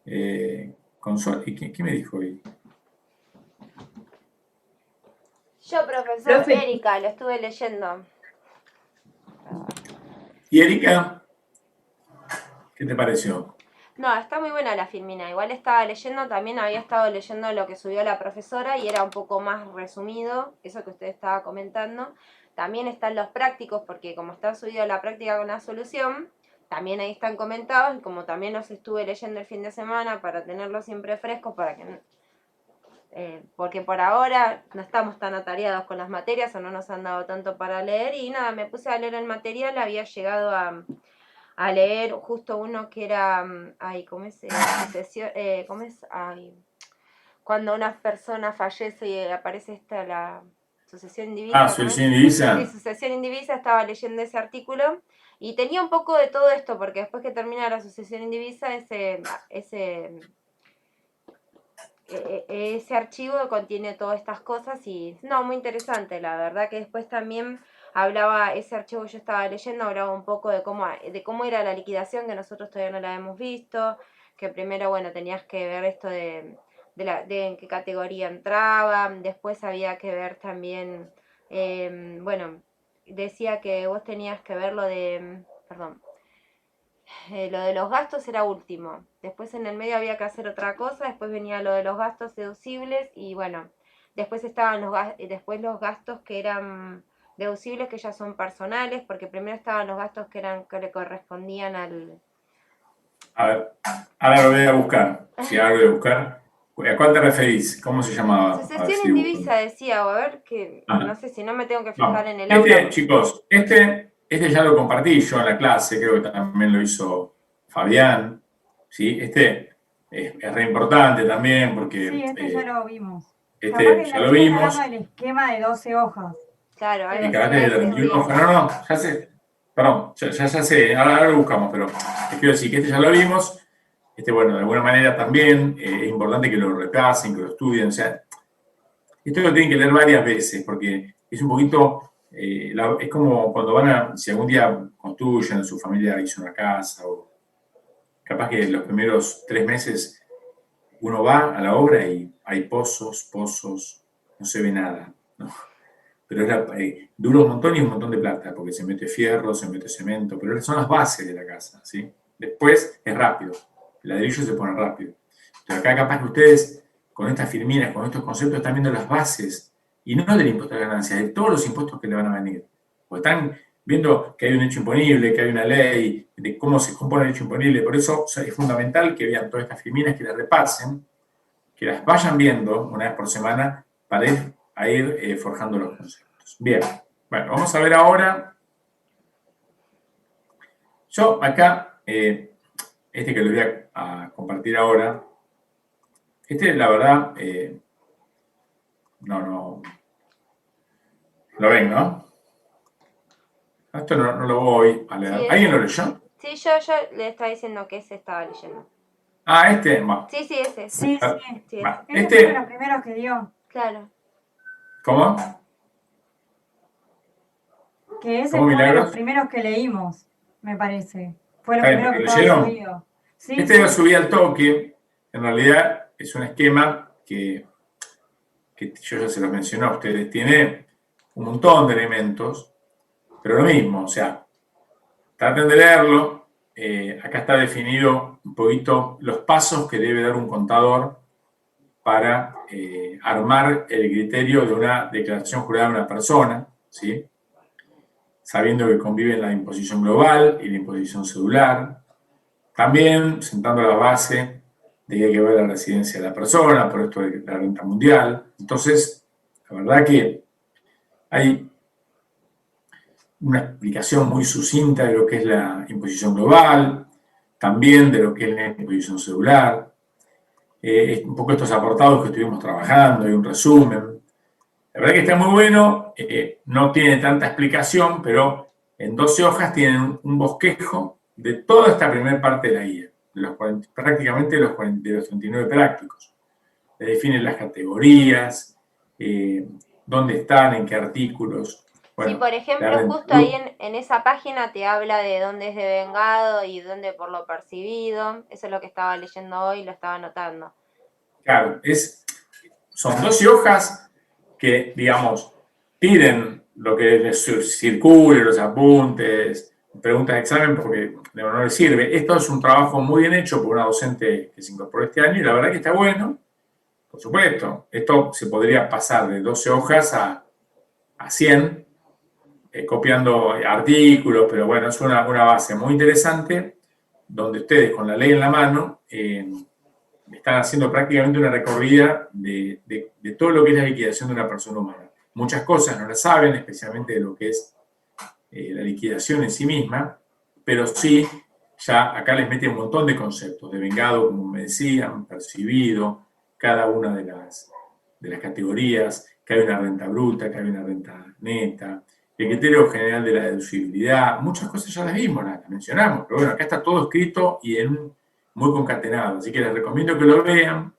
¿Quién me dijo hoy? Yo, profesor, Profe. Erika, lo estuve leyendo. Y Erika, ¿qué te pareció? No, está muy buena la filmina. Igual estaba leyendo, también había estado leyendo lo que subió la profesora y era un poco más resumido, eso que usted estaba comentando. También están los prácticos, porque como está subido la práctica con la solución, también ahí están comentados, y como también los estuve leyendo el fin de semana para tenerlos siempre frescos, para que porque por ahora no estamos tan atareados con las materias o no nos han dado tanto para leer, y nada, me puse a leer el material, había llegado a leer justo uno que era, ay, ¿cómo es? ¿Cómo es? Ay, cuando una persona fallece y aparece la sucesión indivisa. Ah, sucesión indivisa. Sí, sucesión indivisa, estaba leyendo ese artículo y tenía un poco de todo esto, porque después que termina la sucesión indivisa, ese archivo contiene todas estas cosas y no, muy interesante, la verdad que después también hablaba, ese archivo que yo estaba leyendo, hablaba un poco de cómo era la liquidación, que nosotros todavía no la hemos visto, que primero, bueno, tenías que ver esto de en qué categoría entraba, después había que ver también, bueno, decía que vos tenías que ver perdón, lo de los gastos era último. Después en el medio había que hacer otra cosa, después venía lo de los gastos deducibles y bueno, después estaban los gastos que eran deducibles, que ya son personales, porque primero estaban los gastos que le correspondían al... A ver, ahora lo voy a buscar. Sí, ahora lo voy a buscar. ¿A cuál te referís? ¿Cómo se llamaba? A ver Sucesión si indivisa decía, o a ver, que Ah. no sé si no me tengo que No. fijar en el aula. Chicos, este ya lo compartí yo en la clase, creo que también lo hizo Fabián. ¿Sí? Este es re importante también porque... Sí, ya lo vimos. Este ya lo vimos. El esquema de 12 hojas. Claro, Y carácter de 31 hojas. No, ya sé. Perdón, ya sé. Ahora lo buscamos, pero les quiero decir que este ya lo vimos. Bueno, de alguna manera también es importante que lo repasen, que lo estudien. O sea, esto lo tienen que leer varias veces porque es un poquito, es como cuando si algún día construyen, su familia hizo una casa o capaz que los primeros 3 meses uno va a la obra y hay pozos, no se ve nada, ¿no? Pero dura un montón y un montón de plata porque se mete fierro, se mete cemento, pero son las bases de la casa, ¿sí? Después es rápido, el ladrillo se pone rápido. Pero acá capaz que ustedes, con estas firminas, con estos conceptos, están viendo las bases, y no del impuesto a la ganancia, de todos los impuestos que le van a venir. Porque están viendo que hay un hecho imponible, que hay una ley, de cómo se compone el hecho imponible. Por eso es fundamental que vean todas estas firminas, que las repasen, que las vayan viendo una vez por semana para ir forjando los conceptos. Bien, bueno, vamos a ver ahora. Yo acá, que les voy a compartir ahora, la verdad, no lo ven, ¿no? Esto no lo voy a leer. Sí, ¿Alguien lo leyó? Sí, yo le estaba diciendo que ese estaba leyendo. Ah, bueno. Sí, ese. Sí. Va. Este fue uno de los primeros que dio. Claro. ¿Cómo? Que ese ¿Cómo, fue uno de Milagros? los primeros que leímos, me parece. Fue lo Está bien, primero que ¿lo estaba leyeron? subido. Sí, Lo subí al toque. En realidad es un esquema que yo ya se los mencioné a ustedes. Tiene un montón de elementos, pero lo mismo, o sea, traten de leerlo. Acá está definido un poquito los pasos que debe dar un contador para armar el criterio de una declaración jurada de una persona, ¿sí? Sabiendo que conviven la imposición global y la imposición cedular. También sentando la base de que hay que ver la residencia de la persona, por esto de la renta mundial. Entonces, la verdad que hay una explicación muy sucinta de lo que es la imposición global, también de lo que es la imposición cedular. Un poco estos apartados que estuvimos trabajando y un resumen. La verdad que está muy bueno, no tiene tanta explicación, pero en 12 hojas tienen un bosquejo de toda esta primera parte de la guía, prácticamente de los 39 prácticos. Le definen las categorías, dónde están, en qué artículos. Bueno, sí, por ejemplo, justo ahí en esa página te habla de dónde es devengado y dónde por lo percibido. Eso es lo que estaba leyendo hoy, lo estaba anotando. Claro, son 12 hojas que, digamos, piden lo que les circule, los apuntes, preguntas de examen porque no le sirve. Esto es un trabajo muy bien hecho por una docente que se incorporó este año y la verdad que está bueno. Por supuesto, esto se podría pasar de 12 hojas a 100, copiando artículos, pero bueno, es una base muy interesante donde ustedes con la ley en la mano están haciendo prácticamente una recorrida de todo lo que es la liquidación de una persona humana. Muchas cosas no las saben, especialmente de lo que es la liquidación en sí misma, pero sí, ya acá les mete un montón de conceptos, de vengado, como me decían, percibido, cada una de las categorías, que hay una renta bruta, que hay una renta neta, el criterio general de la deducibilidad, muchas cosas ya las vimos, las mencionamos, pero bueno, acá está todo escrito y muy concatenado, así que les recomiendo que lo vean.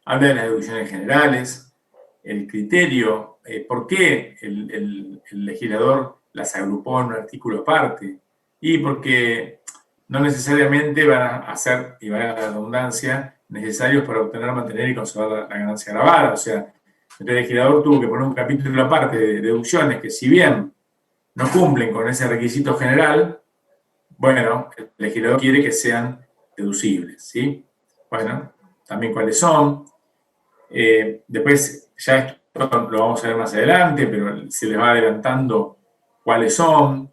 Habla de las deducciones generales, el criterio, por qué el legislador las agrupó en un artículo aparte, y porque no necesariamente van a ser, y valga la redundancia, necesarios para obtener, mantener y conservar la ganancia grabada. O sea, el legislador tuvo que poner un capítulo aparte de deducciones que, si bien no cumplen con ese requisito general, bueno, el legislador quiere que sean deducibles, ¿sí? Bueno, también cuáles son. Después, ya esto lo vamos a ver más adelante, pero se les va adelantando cuáles son,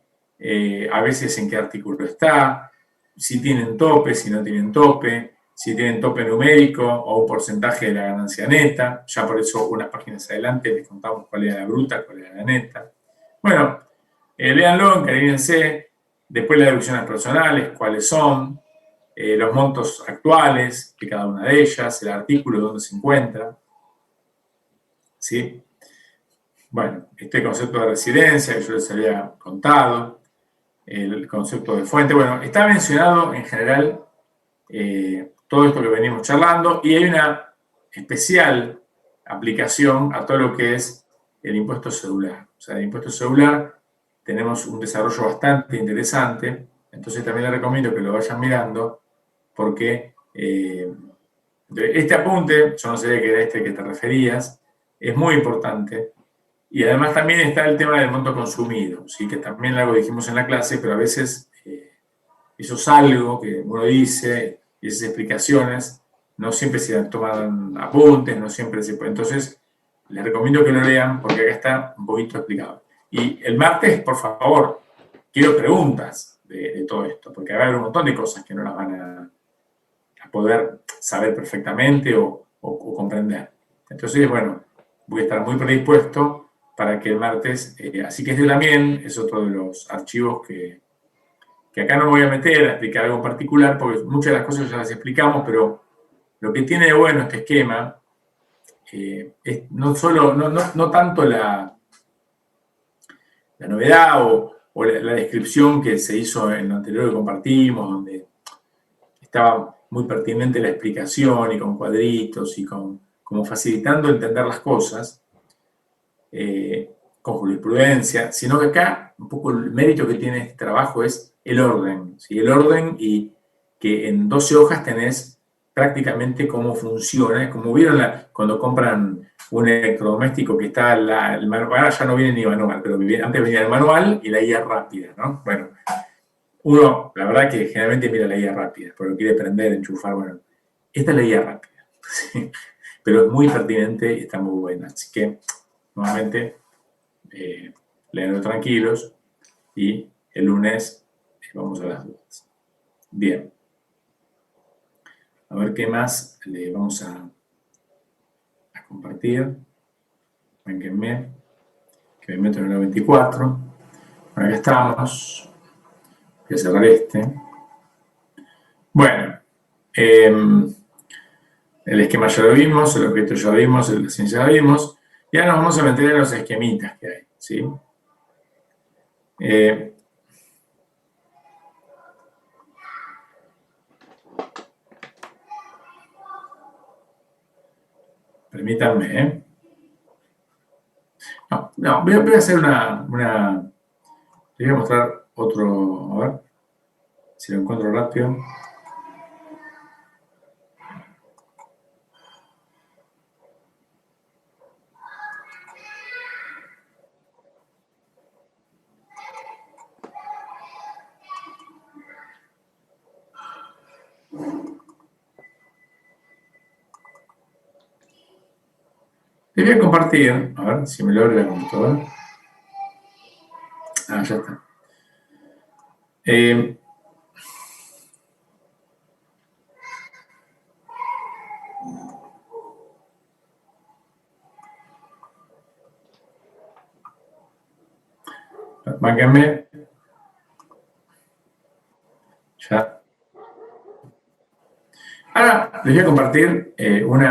a veces en qué artículo está, si tienen tope, si no tienen tope, si tienen tope numérico o un porcentaje de la ganancia neta. Ya por eso, unas páginas adelante les contamos cuál era la bruta, cuál era la neta. Bueno, léanlo, encariñense. Después las deducciones personales, cuáles son, los montos actuales de cada una de ellas, el artículo donde se encuentra. ¿Sí? Bueno, este concepto de residencia que yo les había contado, el concepto de fuente, bueno, está mencionado en general todo esto que venimos charlando y hay una especial aplicación a todo lo que es el impuesto celular. O sea, el impuesto celular tenemos un desarrollo bastante interesante, entonces también les recomiendo que lo vayan mirando porque este apunte, yo no sabía que era este que te referías, es muy importante. Y además también está el tema del monto consumido, ¿sí? Que también algo dijimos en la clase, pero a veces eso es algo que uno dice y esas explicaciones no siempre se toman apuntes, no siempre se puede. Entonces, les recomiendo que lo lean porque acá está un poquito explicado. Y el martes, por favor, quiero preguntas de todo esto, porque va a haber un montón de cosas que no las van a poder saber perfectamente o comprender. Entonces, bueno, voy a estar muy predispuesto para que el martes, así que este también es otro de los archivos que acá no me voy a meter a explicar algo en particular, porque muchas de las cosas ya las explicamos, pero lo que tiene de bueno este esquema es no tanto la novedad o la descripción que se hizo en lo anterior que compartimos, donde estaba muy pertinente la explicación y con cuadritos y como facilitando entender las cosas, con jurisprudencia, sino que acá un poco el mérito que tiene este trabajo es el orden, ¿sí? El orden y que en 12 hojas tenés prácticamente cómo funciona, como vieron cuando compran un electrodoméstico que está el manual, ahora ya no viene ni manual, pero antes venía el manual y la guía rápida, ¿no? Bueno, uno, la verdad que generalmente mira la guía rápida, porque quiere prender, enchufar, bueno, esta es la guía rápida, ¿sí? Pero es muy pertinente y está muy buena, así que nuevamente léanlo tranquilos y el lunes vamos a las dudas. Bien. A ver qué más le vamos a compartir. Arránquenme, que me meto en el 24. Bueno, acá estamos. Voy a cerrar este. Bueno, el esquema ya lo vimos, el objeto ya lo vimos, la ciencia ya lo vimos. Y ahora nos vamos a meter en los esquemitas que hay, ¿sí? Permítanme, ¿eh? No, voy a hacer les voy a mostrar otro, a ver si lo encuentro rápido. Les voy a compartir, a ver si me lo abre la computadora. Ah, ya está. Báquenme. Ya. Ahora les voy a compartir un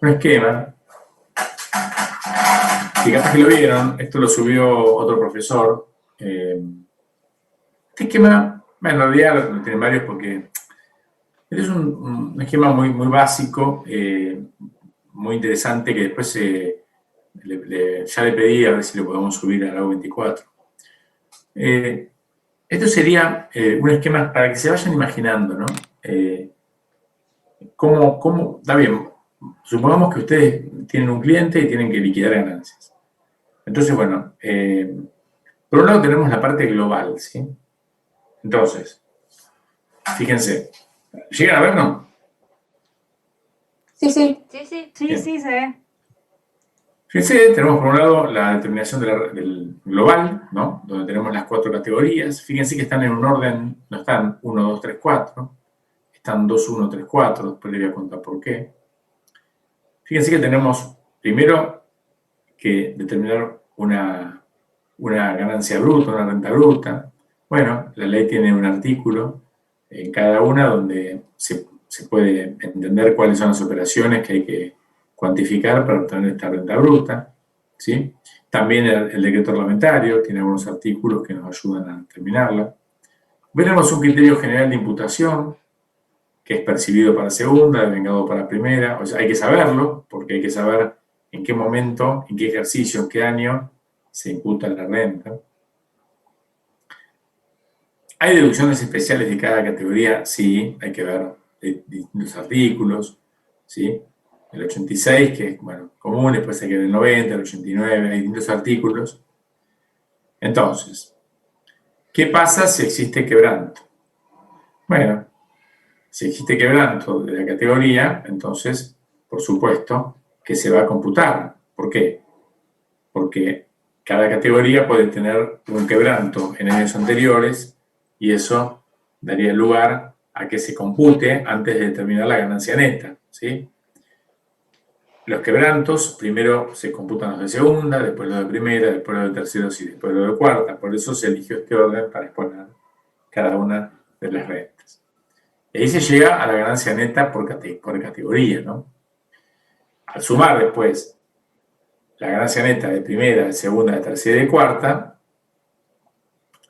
esquema. Si capaz que lo vieron, esto lo subió otro profesor. Este esquema, bueno, en realidad lo tienen varios porque es un esquema muy, muy básico, muy interesante, que después ya le pedí a ver si lo podemos subir a la U24. Esto sería un esquema para que se vayan imaginando, ¿no? Está bien, supongamos que ustedes tienen un cliente y tienen que liquidar ganancias. Entonces, bueno, por un lado tenemos la parte global, ¿sí? Entonces, fíjense, ¿llegan a ver, no? Sí, sí. Sí, sí. Sí, Bien. sí, se ve. Fíjense, tenemos por un lado la determinación del global, ¿no? Donde tenemos las 4 categorías. Fíjense que están en un orden, no están 1, 2, 3, 4. Están 2, 1, 3, 4. Después les voy a contar por qué. Fíjense que tenemos primero que determinar una ganancia bruta, una renta bruta. Bueno, la ley tiene un artículo en cada una donde se puede entender cuáles son las operaciones que hay que cuantificar para obtener esta renta bruta, ¿sí? También el decreto reglamentario tiene algunos artículos que nos ayudan a determinarla. Veremos un criterio general de imputación, que es percibido para segunda, devengado para primera. O sea, hay que saberlo, porque hay que saber en qué momento, en qué ejercicio, en qué año se imputa la renta. ¿Hay deducciones especiales de cada categoría? Sí, hay que ver los artículos, ¿sí? El 86, que es, bueno, común, después hay que ver el 90, el 89, hay distintos artículos. Entonces, ¿qué pasa si existe quebranto? Bueno, si existe quebranto de la categoría, entonces, por supuesto, que se va a computar. ¿Por qué? Porque cada categoría puede tener un quebranto en años anteriores y eso daría lugar a que se compute antes de determinar la ganancia neta, ¿sí? Los quebrantos, primero se computan los de segunda, después los de primera, después los de terceros y después los de cuarta. Por eso se eligió este orden para exponer cada una de las rentas. Y ahí se llega a la ganancia neta por categoría, ¿no? Al sumar después la ganancia neta de primera, de segunda, de tercera y de cuarta,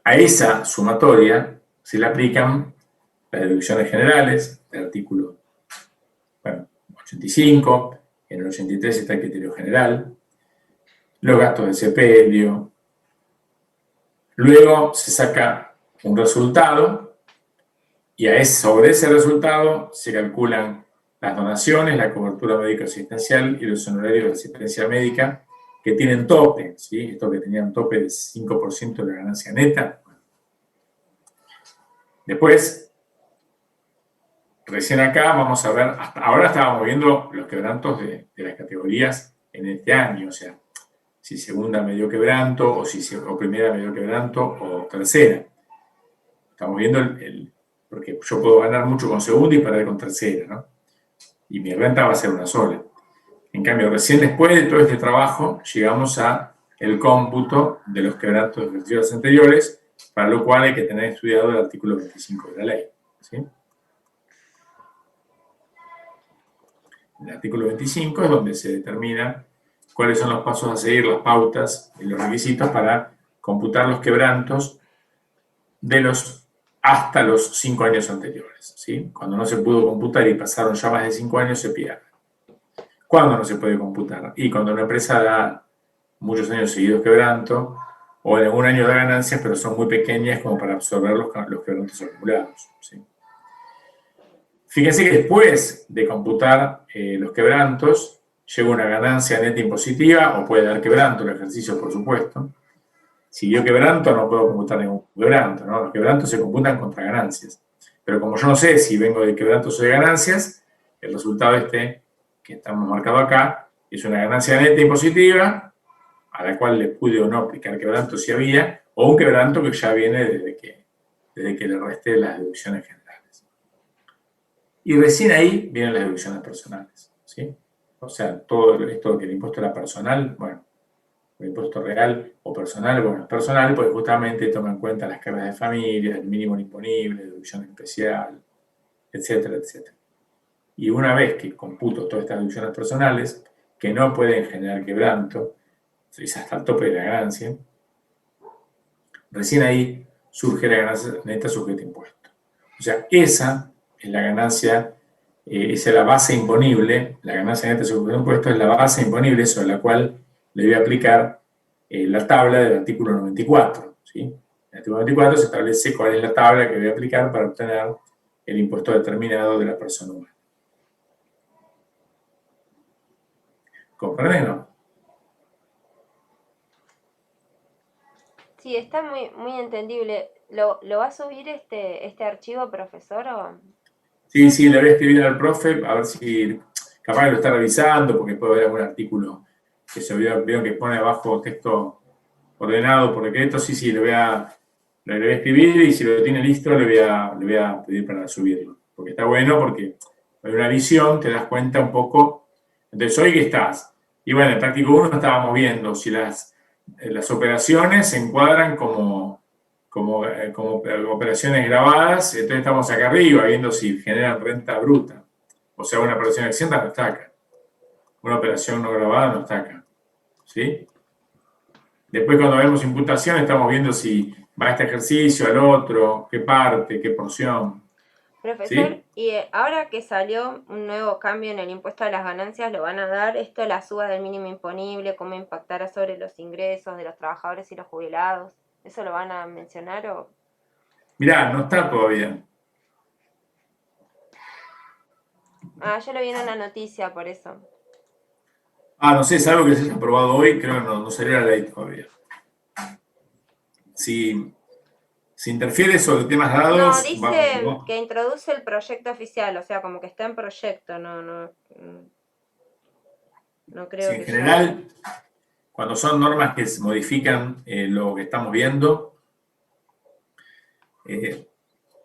a esa sumatoria se le aplican las deducciones generales del artículo 85, en el 83 está el criterio general, los gastos de sepelio. Luego se saca un resultado y sobre ese resultado se calculan las donaciones, la cobertura médica asistencial y los honorarios de asistencia médica que tienen tope, ¿sí? Estos que tenían tope de 5% de la ganancia neta. Después, recién acá vamos a ver, hasta ahora estábamos viendo los quebrantos de las categorías en este año, o sea, si segunda me dio quebranto, o primera me dio quebranto, o tercera. Estamos viendo porque yo puedo ganar mucho con segunda y perder con tercera, ¿no? Y mi renta va a ser una sola. En cambio, recién después de todo este trabajo, llegamos a el cómputo de los quebrantos de ejercicios anteriores, para lo cual hay que tener estudiado el artículo 25 de la ley, ¿sí? El artículo 25 es donde se determina cuáles son los pasos a seguir, las pautas y los requisitos para computar los quebrantos hasta los 5 años anteriores, ¿sí? Cuando no se pudo computar y pasaron ya más de 5 años, se pierde. ¿Cuándo no se puede computar? Y cuando una empresa da muchos años seguidos quebranto, o en algún año da ganancias, pero son muy pequeñas como para absorber los quebrantos acumulados, ¿sí? Fíjense que después de computar los quebrantos, llega una ganancia neta impositiva, o puede dar quebranto el ejercicio, por supuesto. Si dio quebranto, no puedo computar ningún quebranto, ¿no? Los quebrantos se computan contra ganancias. Pero como yo no sé si vengo de quebrantos o de ganancias, el resultado que estamos marcado acá Es una ganancia neta impositiva, a la cual le pude o no aplicar quebranto si había, o un quebranto que ya viene desde que le resté las deducciones generales. Y recién ahí vienen las deducciones personales, ¿sí? O sea, todo esto que el impuesto era personal, bueno, el impuesto real o personal, bueno, es personal porque justamente toma en cuenta las cargas de familia, el mínimo imponible, deducción especial, etcétera, etcétera. Y una vez que computo todas estas deducciones personales, que no pueden generar quebranto, es hasta el tope de la ganancia, recién ahí surge la ganancia neta sujeta a impuesto. O sea, esa es la ganancia, esa es la base imponible, la ganancia neta sujeta a impuesto es la base imponible sobre la cual le voy a aplicar la tabla del artículo 94. ¿Sí? En el artículo 94 se establece cuál es la tabla que voy a aplicar para obtener el impuesto determinado de la persona humana. ¿Comprenden, no? Sí, está muy, muy entendible. ¿Lo va a subir este archivo, profesor? Sí, sí, le voy a escribir al profe, a ver si capaz que lo está revisando, porque puede haber algún artículo que se vieron que pone abajo texto ordenado por decreto. Sí, sí, le voy a escribir y si lo tiene listo le voy a pedir para subirlo. Porque está bueno, porque hay una visión, te das cuenta un poco. Entonces, hoy que estás. Y bueno, en práctico 1 estábamos viendo si las operaciones se encuadran como operaciones grabadas, entonces estamos acá arriba viendo si generan renta bruta. O sea, una operación exenta no está acá. Una operación no grabada no está acá. ¿Sí? Después cuando vemos imputación estamos viendo si va a este ejercicio, al otro, qué parte, qué porción. Profesor, ¿Sí? y ahora que salió un nuevo cambio en el impuesto a las ganancias, ¿lo van a dar esto, la suba del mínimo imponible, cómo impactará sobre los ingresos de los trabajadores y los jubilados? ¿Eso lo van a mencionar o...? Mirá, no está todavía. Ah, yo lo vi en una noticia, por eso. Ah, no sé, es algo que se haya aprobado hoy, creo que no salió la ley todavía. Si interfiere sobre temas No, dados, dice vamos. que introduce el proyecto oficial, o sea, como que está en proyecto, no Si creo en que general, cuando son normas que se modifican lo que estamos viendo,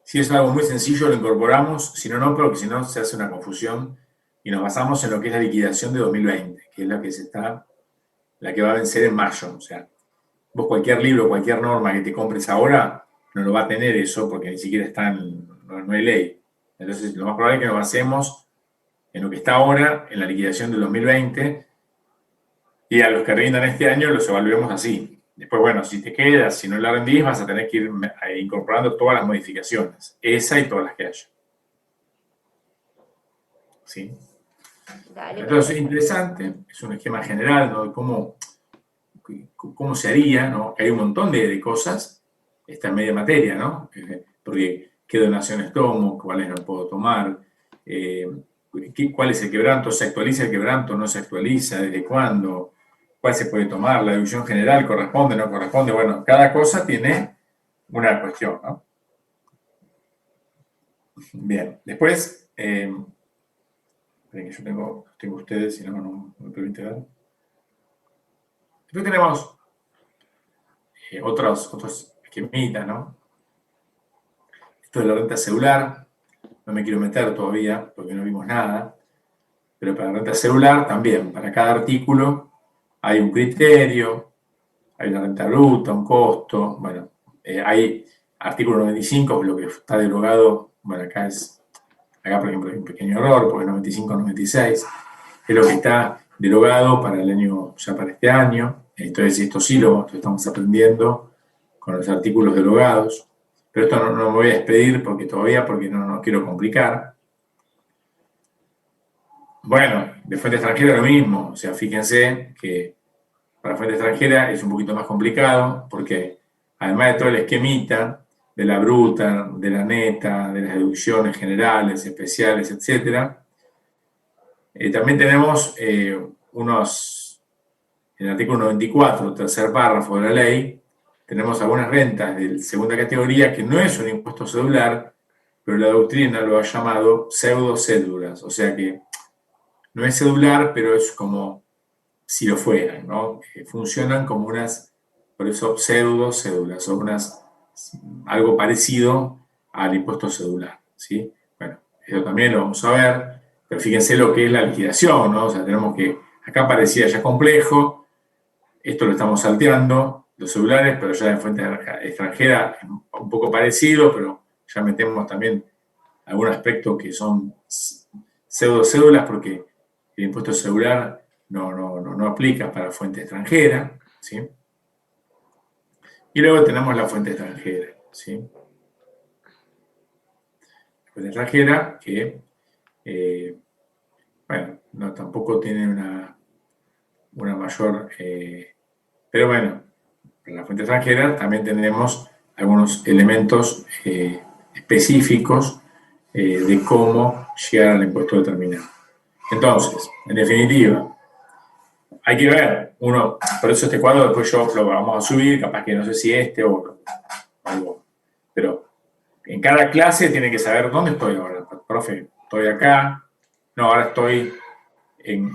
si es algo muy sencillo lo incorporamos, si no, no, porque si no se hace una confusión y nos basamos en lo que es la liquidación de 2020, que es la que va a vencer en mayo. O sea, vos cualquier libro, cualquier norma que te compres ahora, no lo va a tener eso porque ni siquiera no hay ley. Entonces, lo más probable es que nos basemos en lo que está ahora, en la liquidación del 2020, y a los que rindan este año los evaluemos así. Después, bueno, si te quedas, si no la rendís, vas a tener que ir incorporando todas las modificaciones, esa y todas las que haya. ¿Sí? Dale, Entonces, es perfecto. interesante, es un esquema general, ¿no? de cómo se haría, ¿no? Que hay un montón de cosas, esta media materia, ¿no? Porque qué donaciones tomo, cuáles no puedo tomar, cuál es el quebranto, se actualiza el quebranto, no se actualiza, desde cuándo, cuál se puede tomar, la deducción general corresponde, no corresponde. Bueno, cada cosa tiene una cuestión, ¿no? Bien, después, esperen que yo tengo ustedes, si no me permite ver. Después tenemos otros esquemitas, ¿no? Esto de la renta celular, no me quiero meter todavía porque no vimos nada, pero para la renta celular también, para cada artículo hay un criterio, hay una renta bruta, un costo, bueno, hay artículo 95, lo que está derogado, bueno, acá por ejemplo hay un pequeño error, porque 95-96 es lo que está derogado para el año, ya para este año, entonces esto sí lo estamos aprendiendo con los artículos derogados, pero esto no me voy a despedir porque no quiero complicar. Bueno, de fuente extranjera lo mismo, o sea, fíjense que para fuente extranjera es un poquito más complicado porque además de todo el esquemita de la bruta, de la neta, de las deducciones generales, especiales, etc., también tenemos en el artículo 94, tercer párrafo de la ley, tenemos algunas rentas de segunda categoría que no es un impuesto cedular, pero la doctrina lo ha llamado pseudo cédulas, o sea que no es cedular, pero es como si lo fueran, ¿no? Funcionan como unas, por eso pseudo-cédulas, o algo parecido al impuesto cedular, ¿sí? Bueno, eso también lo vamos a ver, pero fíjense lo que es la liquidación, ¿no? O sea, tenemos que, acá parecía ya complejo, esto lo estamos salteando, los celulares, pero ya en fuente extranjera es un poco parecido, pero ya metemos también algún aspecto que son pseudo-cédulas porque el impuesto celular no aplica para fuente extranjera, ¿sí? Y luego tenemos la fuente extranjera, ¿sí? La fuente extranjera que, bueno, no, tampoco tiene una mayor... pero bueno, en la fuente extranjera también tenemos algunos elementos específicos de cómo llegar al impuesto determinado. Entonces, en definitiva, hay que ver, por eso este cuadro después lo vamos a subir, capaz que no sé si este o algo, pero en cada clase tiene que saber dónde estoy ahora. Profe, estoy acá, no, ahora estoy en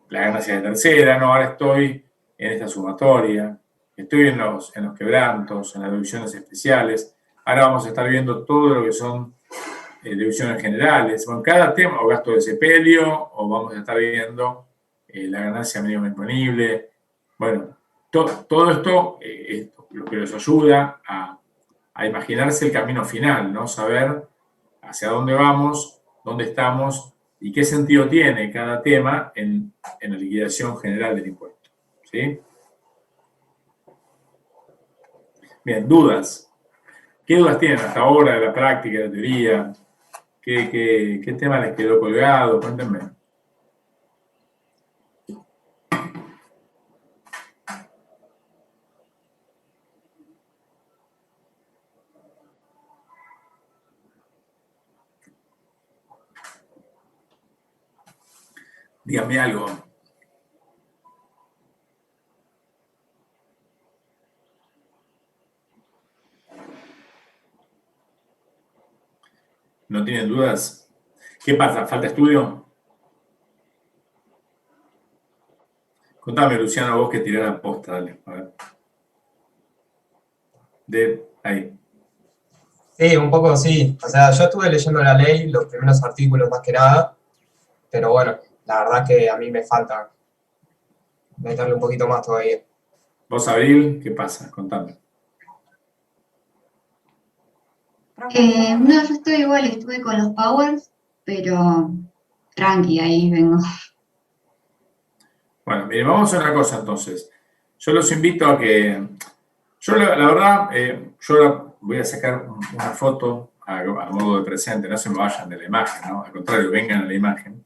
la ganancia de tercera, no, ahora estoy en esta sumatoria, estoy en los quebrantos, en las deducciones especiales, ahora vamos a estar viendo todo lo que son deducciones generales, bueno, cada tema, o gasto de sepelio, o vamos a estar viendo la ganancia mínima imponible. Bueno, todo esto es lo que nos ayuda a imaginarse el camino final, ¿no? Saber hacia dónde vamos, dónde estamos y qué sentido tiene cada tema en la liquidación general del impuesto, ¿sí? Bien, dudas. ¿Qué dudas tienen hasta ahora de la práctica, de la teoría? ¿Qué tema les quedó colgado? Cuéntenme. Díganme algo. ¿No tienen dudas? ¿Qué pasa? ¿Falta estudio? Contame, Luciano, vos que tirás la posta, dale. A ver. Ahí. Sí, un poco sí. O sea, yo estuve leyendo la ley, los primeros artículos más que nada, pero bueno, la verdad que a mí me falta meterle un poquito más todavía. ¿Vos, Abril? ¿Qué pasa? Contame. No, yo estoy igual, estuve con los powers, pero tranqui, ahí vengo. Bueno, miren, vamos a hacer una cosa entonces. Yo los invito a que... Yo la verdad, yo ahora voy a sacar una foto a modo de presente, no se me vayan de la imagen, ¿no? Al contrario, vengan a la imagen,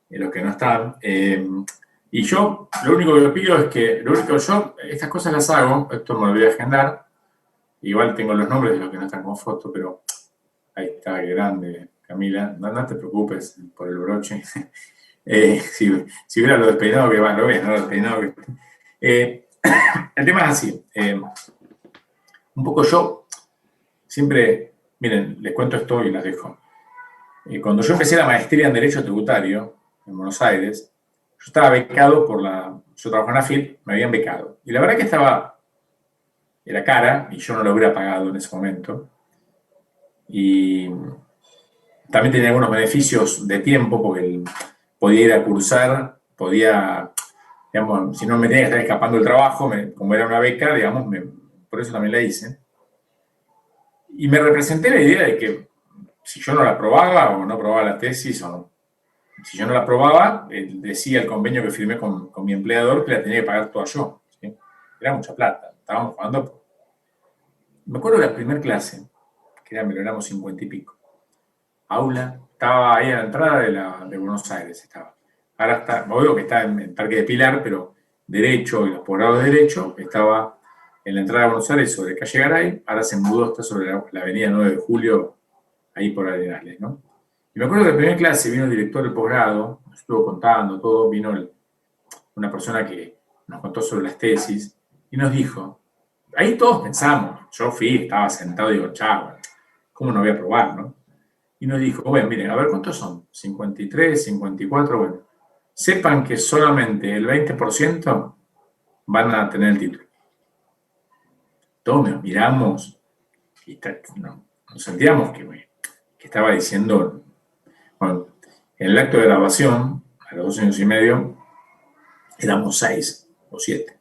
los que no están. Y yo, lo único que les pido es que, estas cosas las hago, esto me lo voy a agendar, igual tengo los nombres de los que no están con foto, pero ahí está, qué grande, Camila, no te preocupes por el broche. Si hubiera lo despeinado que va, lo ves, ¿no? Lo despeinado que... el tema es así. Un poco yo siempre, miren, les cuento esto y las dejo. Cuando yo empecé la maestría en Derecho Tributario en Buenos Aires, yo estaba becado yo trabajaba en AFIP, me habían becado. Y la verdad que era cara y yo no lo hubiera pagado en ese momento. Y también tenía algunos beneficios de tiempo porque podía ir a cursar, digamos, si no me tenía que estar escapando del trabajo, como era una beca, digamos, por eso también la hice. Y me representé la idea de que si yo no la aprobaba o no aprobaba la tesis, o si yo no la aprobaba, decía el convenio que firmé con mi empleador que la tenía que pagar toda yo, ¿sí? Era mucha plata, estábamos jugando. Me acuerdo de la primera clase, que éramos 50 y pico. Aula, estaba ahí a la entrada de Buenos Aires, estaba. Ahora está, obvio que está en el Parque de Pilar, pero Derecho y los posgrados de Derecho estaba en la entrada de Buenos Aires sobre calle Garay, ahora se mudó, está sobre la avenida 9 de Julio, ahí por Arenales, ¿no? Y me acuerdo que en la primera clase vino el director del posgrado, nos estuvo contando todo, vino una persona que nos contó sobre las tesis y nos dijo, ahí todos pensamos, yo estaba sentado y digo, chao, ¿cómo no voy a probar, no? Y nos dijo, bueno, miren, a ver, ¿cuántos son? 53, 54, bueno. sepan que solamente el 20% van a tener el título. Todos nos miramos y nos sentíamos que estaba diciendo, bueno, en el acto de grabación, a los 2 años y medio, éramos 6 o 7.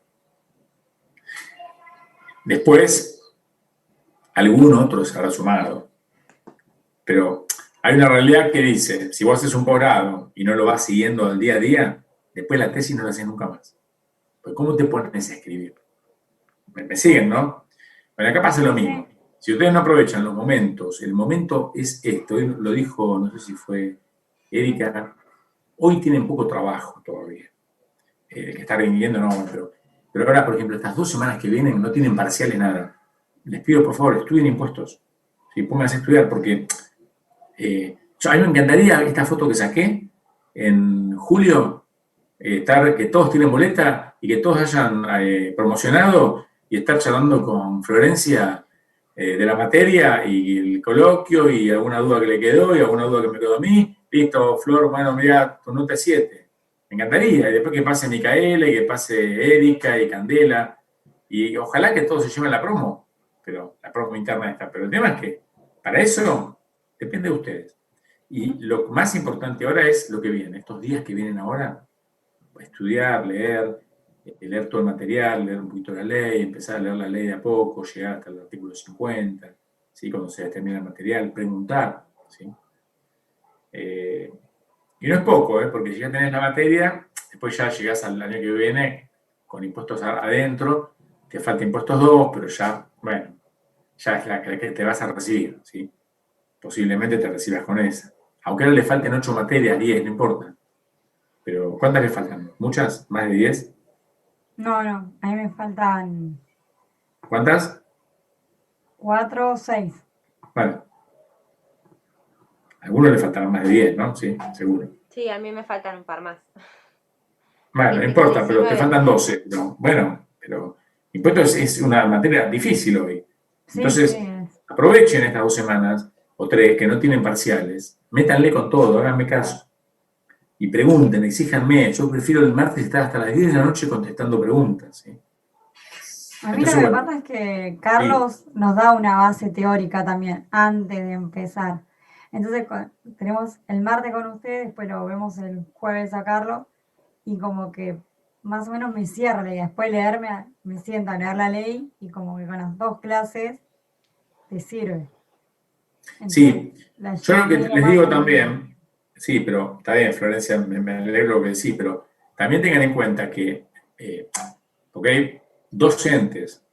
Después, algún otro se habrá sumado. Pero hay una realidad que dice, si vos haces un posgrado y no lo vas siguiendo al día a día, después la tesis no la haces nunca más. Pues ¿cómo te pones a escribir? Me siguen, ¿no? Bueno, acá pasa lo mismo. Si ustedes no aprovechan los momentos, el momento es esto, hoy lo dijo, no sé si fue Erika, hoy tienen poco trabajo todavía. El que está rindiendo, no, pero ahora, por ejemplo, estas 2 semanas que vienen no tienen parciales nada. Les pido, por favor, estudien impuestos. ¿Sí? Pónganse a estudiar, porque a mí me encantaría esta foto que saqué en julio, que todos tienen boleta y que todos hayan promocionado y estar charlando con Florencia de la materia y el coloquio y alguna duda que le quedó y alguna duda que me quedó a mí. Listo, Flor, bueno, mira, tu nota es 7. Me encantaría. Y después que pase Micaela y que pase Erika y Candela. Y ojalá que todos se lleven la promo. Pero la promo interna está. Pero el tema es que para eso depende de ustedes. Y lo más importante ahora es lo que viene. Estos días que vienen ahora, estudiar, leer todo el material, leer un poquito la ley, empezar a leer la ley de a poco, llegar hasta el artículo 50, ¿sí? Cuando se termina el material, preguntar, ¿sí? Y no es poco, porque si ya tenés la materia, después ya llegás al año que viene con impuestos adentro, te falta impuestos 2, pero ya, bueno, ya es la que te vas a recibir, ¿sí? Posiblemente te recibas con esa. Aunque ahora le falten 8 materias, 10, no importa. Pero ¿cuántas le faltan? ¿Muchas? ¿Más de 10? No, a mí me faltan ¿Cuántas? 4 o 6. Bueno. A algunos le faltarán más de 10, ¿no? Sí, seguro. Sí, a mí me faltan un par más. Bueno, no importa, pero te faltan 12. No, bueno, pero impuestos es una materia difícil hoy. Entonces, Sí. aprovechen estas 2 semanas o 3 que no tienen parciales, métanle con todo, háganme caso. Y pregunten, exíjanme. Yo prefiero el martes estar hasta las 10 de la noche contestando preguntas, ¿sí? A mí Entonces, lo que bueno, pasa es que Carlos nos da una base teórica también antes de empezar. Entonces tenemos el martes con ustedes, después lo vemos el jueves a Carlos y como que más o menos me cierra y después me siento a leer la ley y como que con las 2 clases te sirve. Entonces, sí, la yo lo que llevo les más digo en- también, sí, pero está bien, Florencia, me alegro lo que decís, pero también tengan en cuenta que, porque hay docentes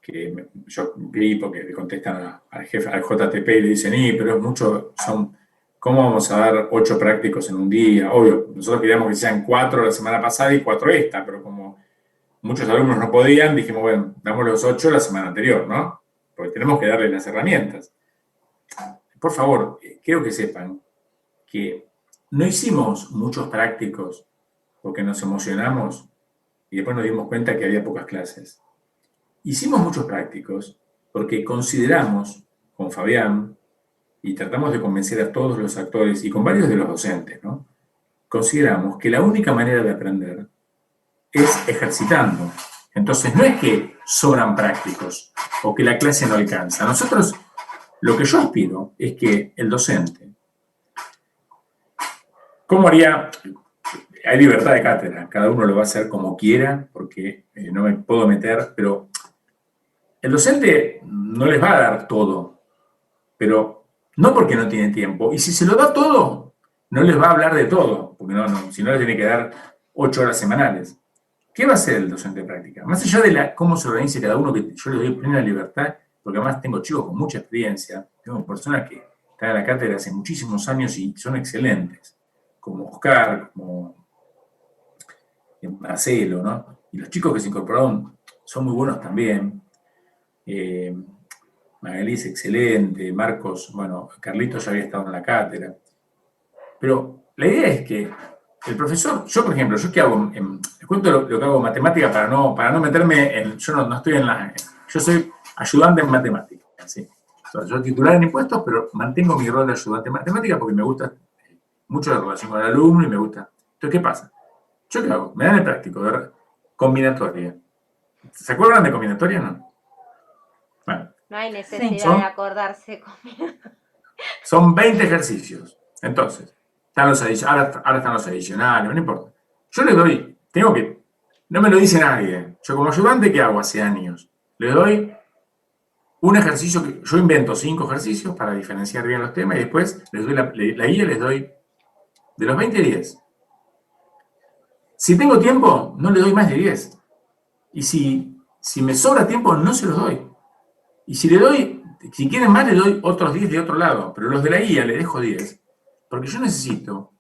que yo vi porque le contestan al jefe, al JTP y le dicen, pero es mucho, ¿cómo vamos a dar 8 prácticos en un día? Obvio, nosotros queríamos que sean 4 la semana pasada y 4 esta, pero como muchos alumnos no podían, dijimos, bueno, damos los 8 la semana anterior, ¿no? Porque tenemos que darle las herramientas. Por favor, quiero que sepan que no hicimos muchos prácticos porque nos emocionamos y después nos dimos cuenta que había pocas clases. Hicimos muchos prácticos porque consideramos con Fabián y tratamos de convencer a todos los actores y con varios de los docentes, ¿no? Consideramos que la única manera de aprender es ejercitando. Entonces, no es que sobran prácticos o que la clase no alcanza. Nosotros, lo que yo aspiro es que el docente, ¿cómo haría? Hay libertad de cátedra, cada uno lo va a hacer como quiera, porque no me puedo meter, pero el docente no les va a dar todo, pero no porque no tiene tiempo. Y si se lo da todo, no les va a hablar de todo, porque si no les tiene que dar 8 horas semanales. ¿Qué va a hacer el docente de práctica? Más allá de cómo se organice cada uno, que yo les doy plena libertad, porque además tengo chicos con mucha experiencia, tengo personas que están en la cátedra hace muchísimos años y son excelentes, como Oscar, como Marcelo, ¿no? Y los chicos que se incorporaron son muy buenos también. Magalí es excelente, Marcos, bueno, Carlitos ya había estado en la cátedra. Pero la idea es que el profesor, yo por ejemplo, ¿yo qué hago? Les cuento lo que hago en matemática para no meterme en, yo no estoy yo soy ayudante en matemática, ¿sí? O sea, yo titular en impuestos, pero mantengo mi rol de ayudante en matemática porque me gusta mucho de relación con el alumno y me gusta. Entonces, ¿qué pasa? ¿Yo qué hago? Me dan el práctico de combinatoria. ¿Se acuerdan de combinatoria o no? Bueno. No hay necesidad Son- de acordarse Son 20 ejercicios. Entonces, están ahora están los adicionales, no importa. Yo les doy, no me lo dice nadie. Yo como ayudante, ¿qué hago hace años? Les doy un ejercicio, yo invento 5 ejercicios para diferenciar bien los temas y después les doy la guía, les doy de los 20 10. Si tengo tiempo, no le doy más de 10. Y si me sobra tiempo, no se los doy. Y si quieren más, le doy otros 10 de otro lado. Pero los de la guía le dejo 10. Porque yo necesito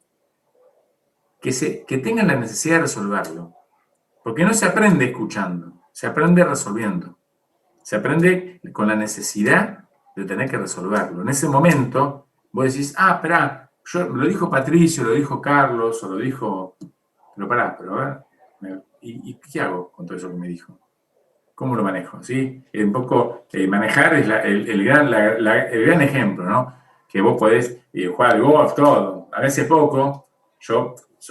que tengan la necesidad de resolverlo. Porque no se aprende escuchando, se aprende resolviendo. Se aprende con la necesidad de tener que resolverlo. En ese momento, vos decís, esperá, lo dijo Patricio, lo dijo Carlos, o lo dijo... Pero a ver, ¿y qué hago con todo eso que me dijo? ¿Cómo lo manejo? ¿Sí? Un poco manejar es el gran ejemplo, ¿no? Que vos podés jugar al golf, todo. A veces poco,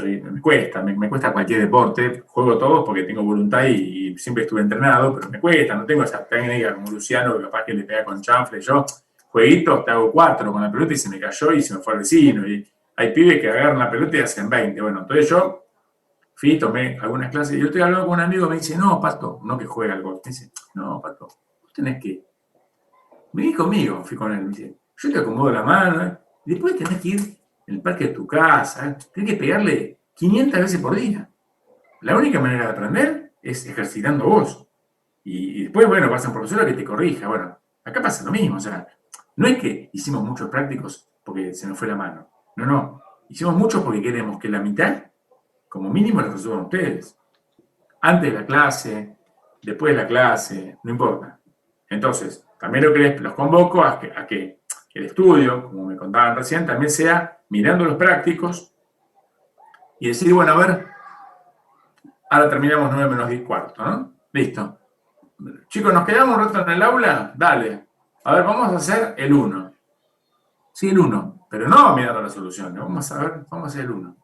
me cuesta cualquier deporte, juego todos porque tengo voluntad y siempre estuve entrenado, pero me cuesta, no tengo esa técnica como Luciano, que capaz que le pega con chanfle. Yo, jueguitos, te hago 4 con la pelota y se me cayó y se me fue al vecino. Y hay pibes que agarran la pelota y hacen 20. Bueno, entonces yo tomé algunas clases y yo estoy hablando con un amigo y me dice, no, Pato, no que juega al golf. Me dice, no, Pato, vos tenés que... Vení conmigo, fui con él, me dice, yo te acomodo la mano, y después tenés que ir en el parque de tu casa, tenés que pegarle 500 veces por día. La única manera de aprender es ejercitando vos. Y después, bueno, pasa un profesor que te corrija. Bueno, acá pasa lo mismo, o sea, no es que hicimos muchos prácticos porque se nos fue la mano. No. Hicimos muchos porque queremos que la mitad, como mínimo, la resuelvan ustedes. Antes de la clase, después de la clase, no importa. Entonces, también los convoco a que el estudio, como me contaban recién, también sea mirando los prácticos y decir, bueno, a ver, ahora terminamos 9 menos 10 cuarto, ¿no? Listo. Chicos, ¿nos quedamos un rato en el aula? Dale. A ver, vamos a hacer el 1. Sí, el 1. Pero no mirando la solución. Vamos a hacer el 1.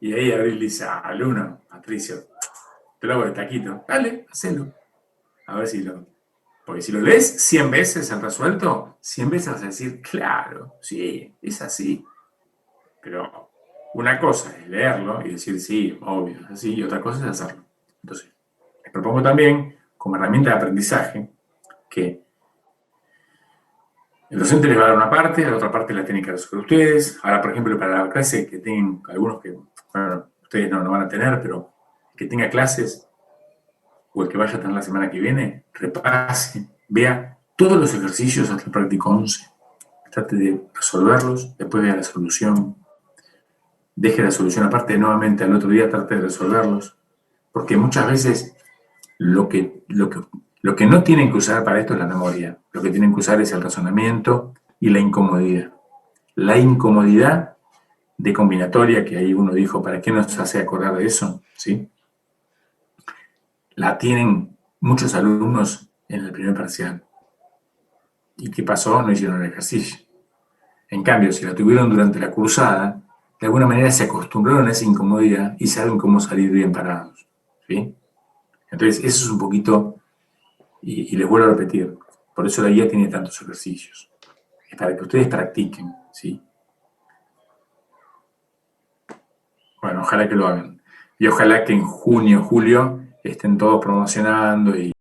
Y ahí Abril dice, el 1, Patricio, te lo hago de taquito. Dale, hacelo. A ver si lo... Porque si lo lees 100 veces el resuelto, 100 veces vas a decir, claro, sí, es así. Pero una cosa es leerlo y decir, sí, obvio, es así, y otra cosa es hacerlo. Entonces, les propongo también, como herramienta de aprendizaje, que el docente les va a dar una parte, la otra parte la tienen que resolver ustedes. Ahora, por ejemplo, para la clase que tienen algunos que, bueno, ustedes no van a tener, pero que tenga clases, o el que vaya a tener la semana que viene, repase, vea todos los ejercicios hasta el práctico 11. Trate de resolverlos, después vea la solución. Deje la solución aparte, nuevamente al otro día trate de resolverlos. Porque muchas veces lo que no tienen que usar para esto es la memoria. Lo que tienen que usar es el razonamiento y la incomodidad. La incomodidad de combinatoria, que ahí uno dijo, ¿para qué nos hace acordar de eso? ¿Sí? La tienen muchos alumnos en el primer parcial. ¿Y qué pasó? No hicieron el ejercicio. En cambio, si la tuvieron durante la cursada, de alguna manera se acostumbraron a esa incomodidad y saben cómo salir bien parados. ¿Sí? Entonces, eso es un poquito, y les vuelvo a repetir, por eso la guía tiene tantos ejercicios. Es para que ustedes practiquen, ¿sí? Bueno, ojalá que lo hagan. Y ojalá que en junio, julio, estén todos promocionando y